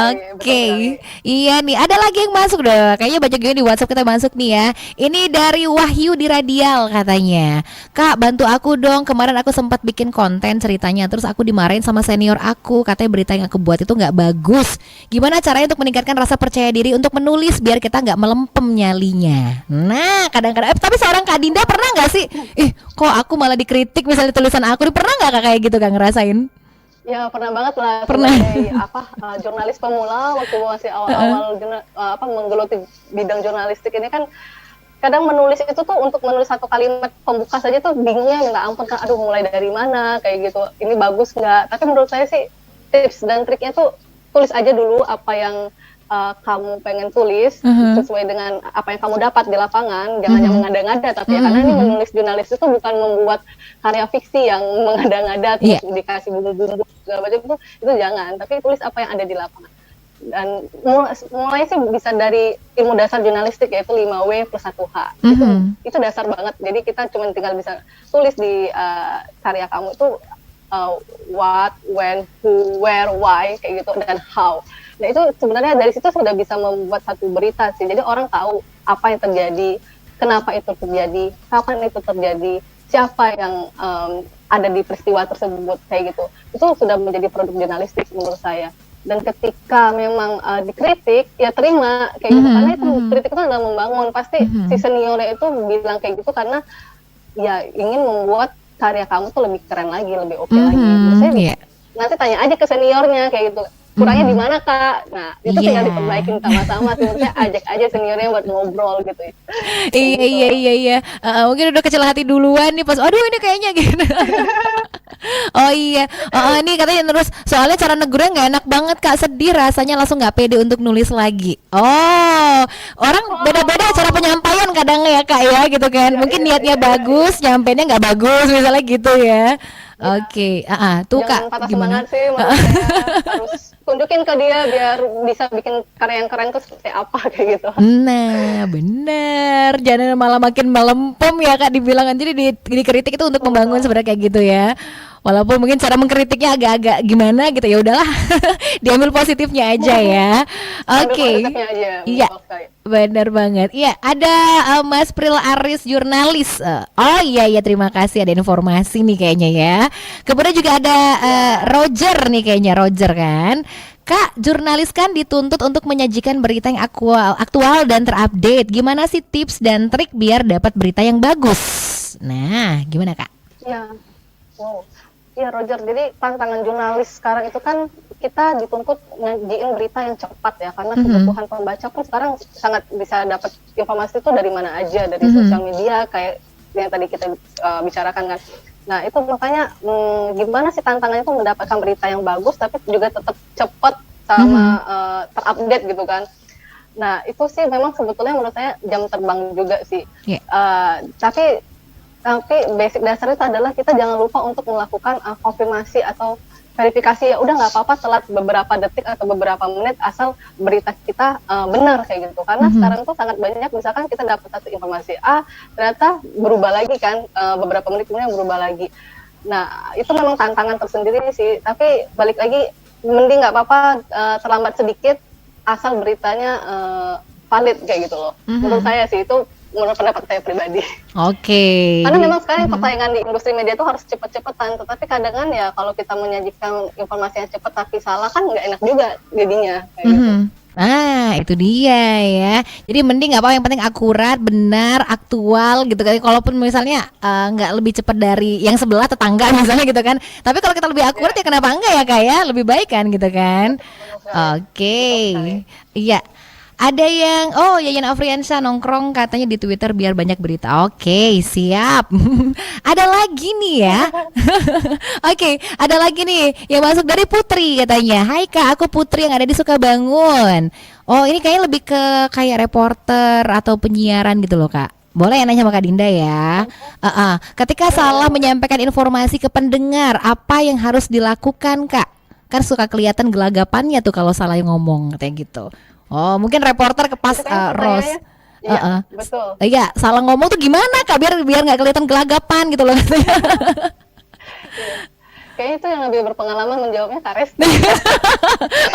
Oke. Iya nih, ada lagi yang masuk dong. Kayaknya banyak juga di WhatsApp kita masuk nih ya. Ini dari Wahyu di Radial katanya. Kak, bantu aku dong. Kemarin aku sempat bikin konten ceritanya, terus aku dimarahin sama senior aku. Katanya berita yang aku buat itu nggak bagus. Gimana caranya untuk meningkatkan rasa percaya diri untuk menulis biar kita nggak melempem nyalinya? Nah, kadang-kadang tapi seorang Kak Dinda pernah nggak sih, kok aku malah dikritik misalnya tulisan aku, pernah nggak Kak kayak gitu Kak ngerasain? Ya pernah banget lah. Pernah. Jurnalis pemula waktu masih awal-awal menggeluti bidang jurnalistik ini kan, kadang menulis itu tuh untuk menulis satu kalimat pembuka saja tuh bingungnya minta ampun kan, aduh mulai dari mana kayak gitu, ini bagus nggak? Tapi menurut saya sih tips dan triknya tuh tulis aja dulu apa yang kamu pengen tulis sesuai dengan apa yang kamu dapat di lapangan, jangan yang mengada-ngada, tapi karena ini menulis jurnalis itu bukan membuat karya fiksi yang mengada-ngada terus dikasih bumbu-bumbu segala macam, itu jangan, tapi tulis apa yang ada di lapangan. Dan mulai sih bisa dari ilmu dasar jurnalistik, yaitu 5W plus 1H. Itu dasar banget. Jadi kita cuma tinggal bisa tulis di karya kamu itu what, when, who, where, why, kayak gitu, dan how. Nah itu sebenarnya dari situ sudah bisa membuat satu berita sih. Jadi orang tahu apa yang terjadi, kenapa itu terjadi, kapan itu terjadi, siapa yang ada di peristiwa tersebut, kayak gitu. Itu sudah menjadi produk jurnalistik menurut saya. Dan ketika memang dikritik, ya terima kayak gitu. Karena itu kritik itu adalah membangun. Pasti si seniornya itu bilang kayak gitu karena ya ingin membuat karya kamu tuh lebih keren lagi, lebih oke lagi. Maksudnya nanti tanya aja ke seniornya kayak gitu. Kurangnya di mana Kak? Nah itu tinggal diperbaikin sama-sama. Sebenarnya ajak aja seniornya buat ngobrol gitu. Iya. Mungkin udah kecil hati duluan nih pas, aduh ini kayaknya gitu. Oh iya, ini katanya terus soalnya cara negurnya nggak enak banget Kak, sedih rasanya, langsung nggak pede untuk nulis lagi. Oh, orang beda-beda cara penyampaian kadang ya Kak ya gitu kan. Mungkin niatnya bagus, nyampainya nggak bagus misalnya gitu ya. Oke, tuh Jangan Kak patah gimana? semangat sih, menurut saya harus tunjukin ke dia biar bisa bikin karya yang keren tuh seperti apa kayak gitu. Nah, bener. Jangan malah makin melempem ya Kak dibilang. Jadi dikritik itu untuk membangun sebenarnya kayak gitu ya. Walaupun mungkin cara mengkritiknya agak-agak gimana gitu, ya udahlah. Diambil positifnya aja ya. Oke. Iya. Benar banget. Iya, ada Mas Pril Aris jurnalis. Oh iya terima kasih, ada informasi nih kayaknya ya. Kemudian juga ada Roger nih kayaknya, Roger kan. Kak, jurnalis kan dituntut untuk menyajikan berita yang aktual dan terupdate. Gimana sih tips dan trik biar dapat berita yang bagus? Nah, gimana Kak? Iya. Wow. Iya Roger, jadi tantangan jurnalis sekarang itu kan kita dituntut nyajiin berita yang cepat ya, karena kebutuhan pembaca pun sekarang sangat bisa dapat informasi itu dari mana aja, dari sosial media kayak yang tadi kita bicarakan kan. Nah itu makanya gimana sih tantangannya itu mendapatkan berita yang bagus tapi juga tetap cepat sama terupdate gitu kan. Nah itu sih memang sebetulnya menurut saya jam terbang juga sih. Tapi basic dasarnya itu adalah kita jangan lupa untuk melakukan konfirmasi atau verifikasi. Ya udah nggak apa-apa telat beberapa detik atau beberapa menit asal berita kita benar kayak gitu. Karena sekarang tuh sangat banyak misalkan kita dapat satu informasi A ternyata berubah lagi kan, beberapa menit kemudian berubah lagi. Nah itu memang tantangan tersendiri sih. Tapi balik lagi mending nggak apa-apa terlambat sedikit asal beritanya valid kayak gitu loh. Menurut saya sih itu. Menurut pendapat saya pribadi. Oke. Karena memang sekarang persaingan di industri media itu harus cepet-cepetan, tetapi kadang kan ya kalau kita menyajikan informasi yang cepat tapi salah kan nggak enak juga jadinya. Kayak gitu. Nah itu dia ya. Jadi mending nggak apa-apa, yang penting akurat, benar, aktual gitu kan. Kalaupun misalnya nggak lebih cepat dari yang sebelah tetangga misalnya gitu kan. Tapi kalau kita lebih akurat ya kenapa enggak ya Kak ya? Lebih baik kan gitu kan. Oke. Iya. Ada yang, Yayan Afriansyah nongkrong katanya di Twitter biar banyak berita. Oke, siap. Ada lagi nih ya. Oke, ada lagi nih yang masuk dari Putri katanya. Hai Kak, aku Putri yang ada di Sukabangun. Oh, ini kayaknya lebih ke kayak reporter atau penyiaran gitu loh Kak. Boleh ya nanya sama Kak Dinda ya. Ketika salah menyampaikan informasi ke pendengar, apa yang harus dilakukan Kak? Kan suka kelihatan gelagapannya tuh kalau salah yang ngomong katanya gitu. Oh, mungkin reporter ke pas Ros. Iya, betul. Iya, salah ngomong tuh gimana Kak biar nggak kelihatan gelagapan gitu loh katanya. Kayaknya itu yang lebih berpengalaman menjawabnya Kak Resti.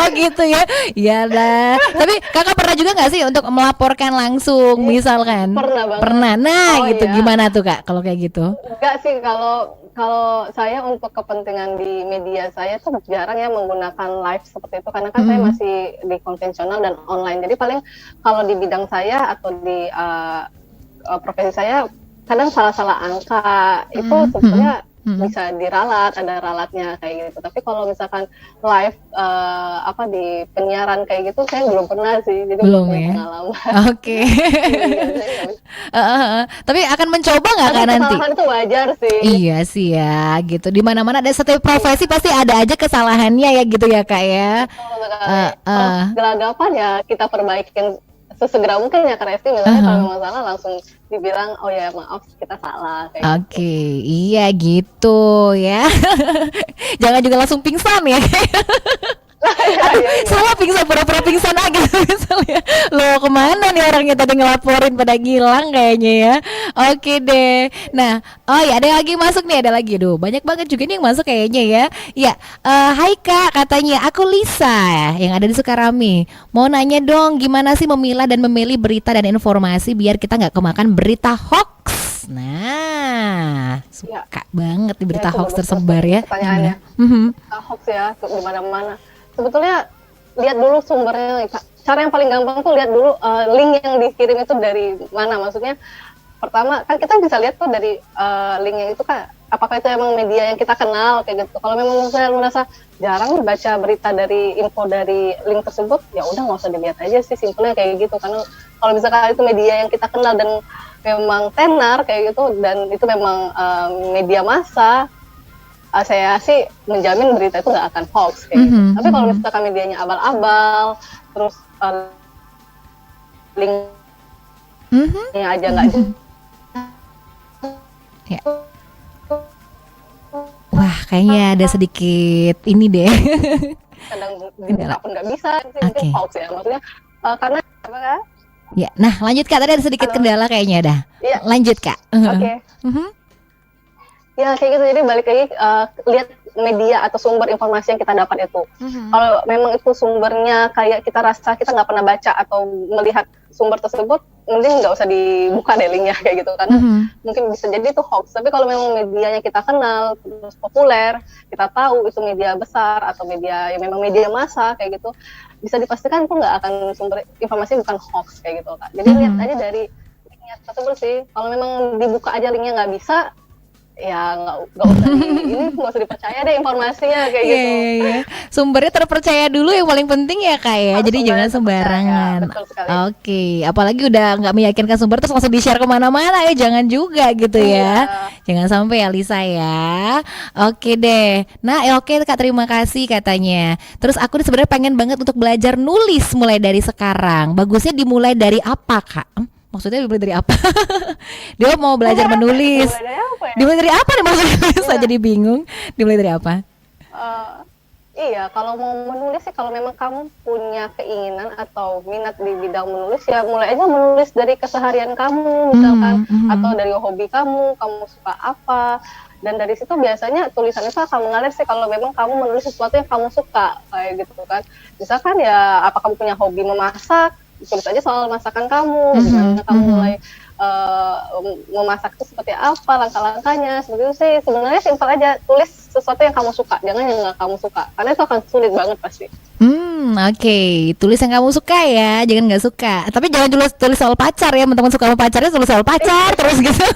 Oh gitu ya. Iya lah. Tapi Kakak pernah juga nggak sih untuk melaporkan langsung misalkan? Pernah banget. Pernah. Nah, gitu iya. Gimana tuh Kak kalau kayak gitu? Enggak sih, kalau saya untuk kepentingan di media saya tuh jarang ya menggunakan live seperti itu karena kan saya masih di konvensional dan online. Jadi paling kalau di bidang saya atau di profesi saya kadang salah-salah angka itu sebetulnya bisa diralat, ada ralatnya kayak gitu. Tapi kalau misalkan live di penyiaran kayak gitu, saya belum pernah sih, jadi Belum punya ya? pengalaman. Oke. Iya, saya nggak bisa. Tapi akan mencoba nggak Tapi Kak nanti? kesalahan itu wajar sih. Iya sih ya, gitu. Di mana-mana ada setiap profesi pasti ada aja kesalahannya ya gitu ya Kak ya. Betul sekali. Eh, Kalau eh. gelagapan ya kita perbaikin sesegera mungkin ya Kak Resti. Misalnya kalau memang salah langsung dibilang, oh ya maaf kita salah kayak gitu. Oke, iya gitu ya. Jangan juga langsung pingsan ya. Salah pingsan, pura-pura pingsan aja misalnya. Loh kemana nih orangnya tadi ngelaporin pada ngilang kayaknya ya. Oke deh. Nah, oh ya ada lagi masuk nih, ada lagi. Duh, banyak banget juga nih yang masuk kayaknya ya. Ya, hai Kak, katanya aku Lisa yang ada di Sukarami. Mau nanya dong, gimana sih memilah dan memilih berita dan informasi biar kita nggak kemakan berita hoax? Nah, suka banget nih berita Ya, itu hoax bagus tersebar ya. pertanyaannya. Mhm. Hoax ya di mana-mana. Sebetulnya lihat dulu sumbernya. Cara yang paling gampang tuh lihat dulu link yang dikirim itu dari mana. Maksudnya pertama kan kita bisa lihat tuh dari link yang itu kan apakah itu emang media yang kita kenal kayak gitu. Kalau memang saya merasa jarang baca berita dari info dari link tersebut, ya udah nggak usah dilihat aja sih, simpelnya kayak gitu. Karena kalau misalkan itu media yang kita kenal dan memang tenar kayak gitu dan itu memang media massa, saya sih menjamin berita itu nggak akan hoax kayak gitu. Tapi kalau misalkan medianya abal-abal, terus linknya aja nggak Ya. Wah, kayaknya ada sedikit ini deh. kadang dibuka pun nggak bisa, itu hoax ya. Maksudnya karena apa Kak? Ya, nah lanjut Kak, tadi ada sedikit kendala kayaknya dah. Iya. Lanjut Kak. Oke. Ya kayak gitu, jadi balik lagi lihat media atau sumber informasi yang kita dapat itu. Kalau memang itu sumbernya kayak kita rasa kita nggak pernah baca atau melihat sumber tersebut, mending nggak usah dibuka deh linknya kayak gitu, karena mungkin bisa jadi itu hoax. Tapi kalau memang medianya kita kenal, terus populer, kita tahu itu media besar atau media yang memang media massa kayak gitu, bisa dipastikan itu nggak akan sumber informasi bukan hoax kayak gitu Kak. Jadi lihat aja dari linknya tersebut sih. Kalau memang dibuka aja linknya nggak bisa, ya nggak usah dipercaya deh informasinya kayak gitu. Iya. Sumbernya terpercaya dulu yang paling penting ya Kak ya. Harus Jadi jangan sembarangan. betul sekali. Oke, apalagi udah nggak meyakinkan sumber terus langsung di-share kemana-mana ya, jangan juga gitu ya. Jangan sampai ya Lisa ya. Oke deh. Nah, oke Kak, terima kasih katanya. Terus aku sebenarnya pengen banget untuk belajar nulis mulai dari sekarang. Bagusnya dimulai dari apa Kak? Maksudnya dimulai dari apa? Dia mau belajar menulis. Dimulai dari apa ya? Dimulai dari apa nih maksudnya? Saya jadi bingung. Dimulai dari apa? Iya, kalau mau menulis sih, kalau memang kamu punya keinginan atau minat di bidang menulis, ya mulai aja menulis dari keseharian kamu misalkan, atau dari hobi kamu suka apa, dan dari situ biasanya tulisan itu akan mengalir sih kalau memang kamu menulis sesuatu yang kamu suka kayak gitu kan. Misalkan ya apa kamu punya hobi memasak, tulis aja soal masakan kamu, gimana kamu mulai memasak itu seperti apa, langkah-langkahnya, seperti itu sih. Sebenarnya simpel aja, tulis sesuatu yang kamu suka, jangan yang nggak kamu suka, karena itu akan sulit banget pasti. Oke. Tulis yang kamu suka ya, jangan nggak suka. Tapi jangan tulis soal pacar ya, teman-teman suka sama pacarnya tulis soal pacar terus gitu.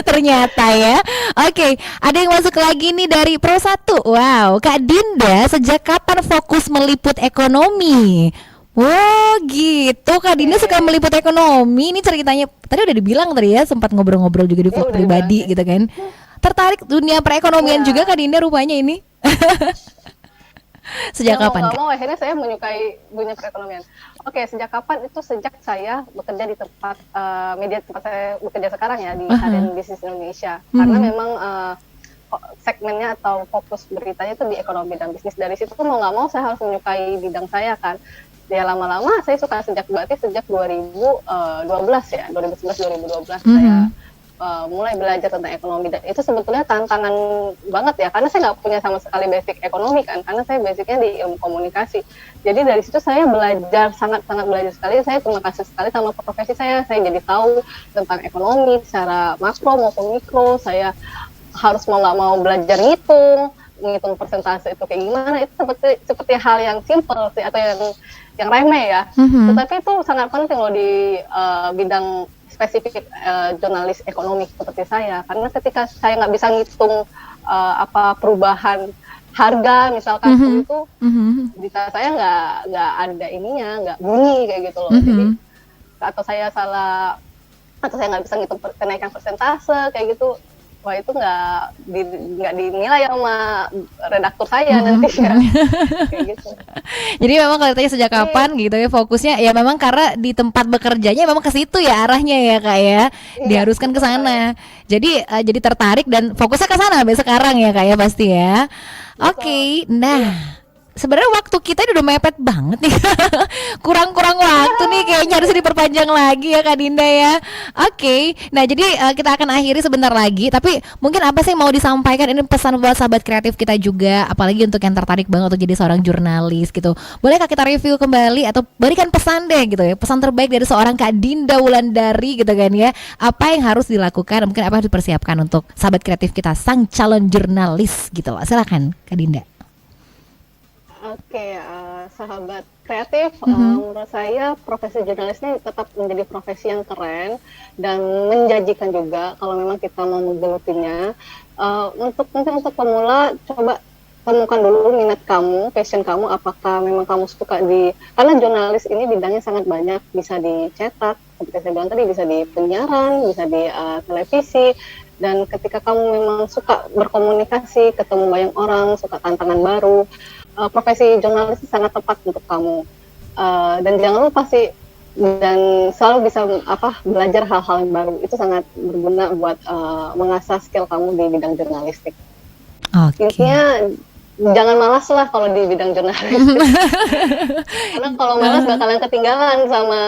Ternyata ya. Oke, ada yang masuk lagi nih dari Pro 1. Wow, Kak Dinda sejak kapan fokus meliput ekonomi? Wow gitu, Kak Dinda suka meliput ekonomi. Ini ceritanya tadi udah dibilang tadi ya, sempat ngobrol-ngobrol juga di vlog pribadi gitu kan. Tertarik dunia perekonomian juga Kak Dinda rupanya ini. Sejak kapan Kak? Mau akhirnya saya menyukai dunia perekonomian. Oke, sejak kapan? Itu sejak saya bekerja di tempat media tempat saya bekerja sekarang ya, di Harian Bisnis Indonesia. Karena memang segmennya atau fokus beritanya itu di ekonomi dan bisnis. Dari situ tuh mau nggak mau saya harus menyukai bidang saya kan. Ya lama-lama saya suka sejak 2012 ya, 2011-2012 saya mulai belajar tentang ekonomi, dan itu sebetulnya tantangan banget ya, karena saya nggak punya sama sekali basic ekonomi kan, karena saya basicnya di ilmu komunikasi. Jadi dari situ saya belajar, sangat-sangat belajar sekali. Saya terima kasih sekali sama profesi saya jadi tahu tentang ekonomi secara makro maupun mikro. Saya harus mau nggak mau belajar ngitung persentase itu kayak gimana. Itu seperti hal yang simple sih, atau yang remeh ya, tetapi itu sangat penting loh di bidang spesifik jurnalis ekonomi seperti saya, karena ketika saya nggak bisa ngitung apa perubahan harga misalkan seperti itu, berita saya nggak ada ininya, nggak bunyi kayak gitu loh. Jadi atau saya salah, atau saya nggak bisa ngitung kenaikan persentase kayak gitu, wah itu nggak dinilai sama redaktur saya nanti ya. Kayak gitu. Jadi memang kalau ditanya sejak kapan gitu ya fokusnya ya memang karena di tempat bekerjanya memang ke situ ya arahnya ya Kak ya. Diharuskan ke sana. Jadi tertarik dan fokusnya ke sana sampai sekarang ya Kak ya pasti ya. Oke, nah sebenarnya waktu kita ini udah mepet banget nih. Kurang waktu nih kayaknya harus diperpanjang lagi ya Kak Dinda ya. Oke, nah jadi kita akan akhiri sebentar lagi. Tapi mungkin apa sih yang mau disampaikan, ini pesan buat sahabat kreatif kita juga, apalagi untuk yang tertarik banget untuk jadi seorang jurnalis gitu. Bolehkah kita review kembali atau berikan pesan deh gitu ya, pesan terbaik dari seorang Kak Dinda Wulandari gitu kan ya. Apa yang harus dilakukan, mungkin apa yang harus dipersiapkan untuk sahabat kreatif kita, sang calon jurnalis gitu loh. Silakan Kak Dinda. Oke, sahabat kreatif, menurut saya profesi jurnalis ini tetap menjadi profesi yang keren dan menjanjikan juga kalau memang kita mau menggelutinya. Mungkin untuk pemula, coba temukan dulu minat kamu, passion kamu, apakah memang kamu suka karena jurnalis ini bidangnya sangat banyak, bisa dicetak, seperti saya bilang tadi, bisa di penyiaran, bisa di televisi. Dan ketika kamu memang suka berkomunikasi, ketemu banyak orang, suka tantangan baru, profesi jurnalis sangat tepat untuk kamu. Dan jangan lupa sih, dan selalu bisa belajar hal-hal yang baru. Itu sangat berguna buat mengasah skill kamu di bidang jurnalistik. Intinya jangan malas lah kalau di bidang jurnalistik. Karena kalau malas bakalan ketinggalan sama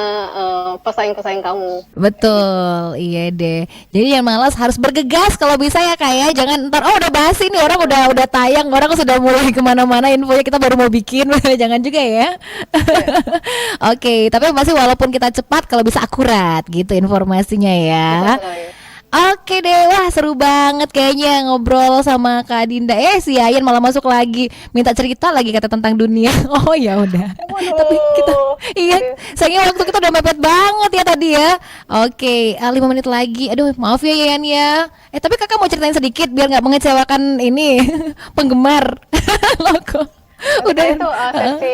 pesaing-pesaing kamu. Betul, iya deh. Jadi yang malas harus bergegas kalau bisa ya Kak ya. Jangan ntar udah bahas ini, orang udah tayang, orang sudah mulai kemana-mana infonya, kita baru mau bikin. Jangan juga ya. Oke, tapi masih walaupun kita cepat, kalau bisa akurat gitu informasinya ya. Oke deh, wah seru banget kayaknya ngobrol sama Kak Dinda. Si Yayan malah masuk lagi, minta cerita lagi kata tentang dunia. Oh ya udah. Tapi kita sayangnya waktu kita udah mepet banget ya tadi ya. Oke, 5 menit lagi. Aduh, maaf ya Yayan ya. Tapi Kakak mau ceritain sedikit biar nggak mengecewakan ini penggemar. Logo. Udah itu sesi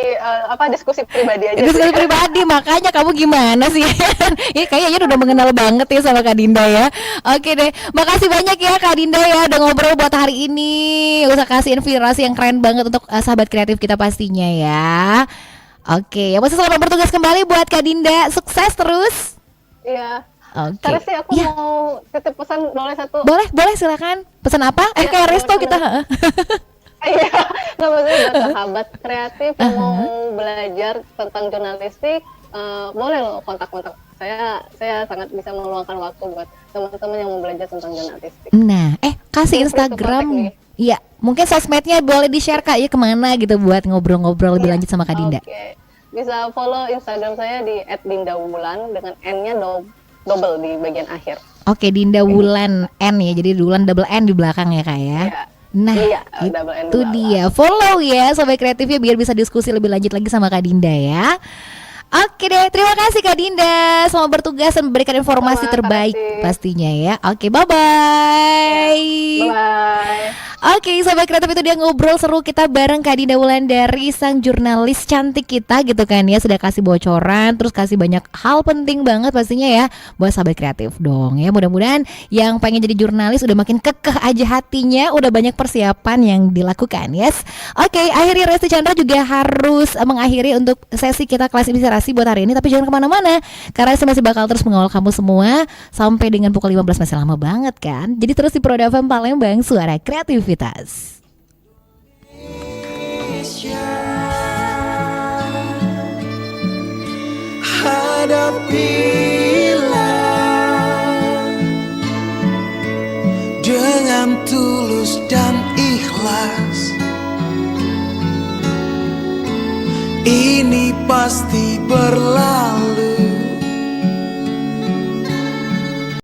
diskusi pribadi aja. Diskusi pribadi, makanya kamu gimana sih? Ya kayaknya udah mengenal banget ya sama Kak Dinda ya. Oke deh, makasih banyak ya Kak Dinda ya udah ngobrol buat hari ini. Usah kasih inspirasi yang keren banget untuk sahabat kreatif kita pastinya ya. Oke, masih selamat bertugas kembali buat Kak Dinda. Sukses terus. Iya. Oke. Karena sih aku mau titip pesan, boleh satu? Boleh silakan. Pesan apa? Kayak resto kita. Iya, nggak maksudnya buat sahabat kreatif yang mau belajar tentang jurnalistik, boleh loh kontak-kontak saya sangat bisa meluangkan waktu buat teman-teman yang mau belajar tentang jurnalistik. Nah, kasih Instagram. Iya, mungkin sosmednya boleh di-share Kak ya kemana gitu buat ngobrol-ngobrol lebih lanjut sama Kak Dinda. Oke. Bisa follow Instagram saya di @dindawulan dengan N-nya double di bagian akhir. Oke, Dinda Wulan N ya, jadi Wulan double N di belakang ya Kak ya. Iya. Nah, itu dia. Follow ya sobat kreatifnya biar bisa diskusi lebih lanjut lagi sama Kak Dinda ya. Oke deh, terima kasih Kak Dinda. Selamat bertugas dan memberikan informasi terbaik pastinya ya. Oke, bye-bye. Bye. Oke, sobat kreatif itu dia ngobrol seru kita bareng Kak Dinda Wulandari, sang jurnalis cantik kita gitu kan ya. Sudah kasih bocoran, terus kasih banyak hal penting banget pastinya ya buat sahabat kreatif dong ya. Mudah-mudahan yang pengen jadi jurnalis udah makin kekeh aja hatinya, udah banyak persiapan yang dilakukan, yes. Oke, akhirnya Resti Chandra juga harus mengakhiri untuk sesi kita klasifikasi buat hari ini. Tapi jangan kemana-mana, karena saya masih bakal terus mengawal kamu semua sampai dengan pukul 15, masih lama banget kan. Jadi terus di Pro FM Palembang, suara kreativitas. Hadapilah dengan tulus dan ikhlas. Ini pasti berlalu.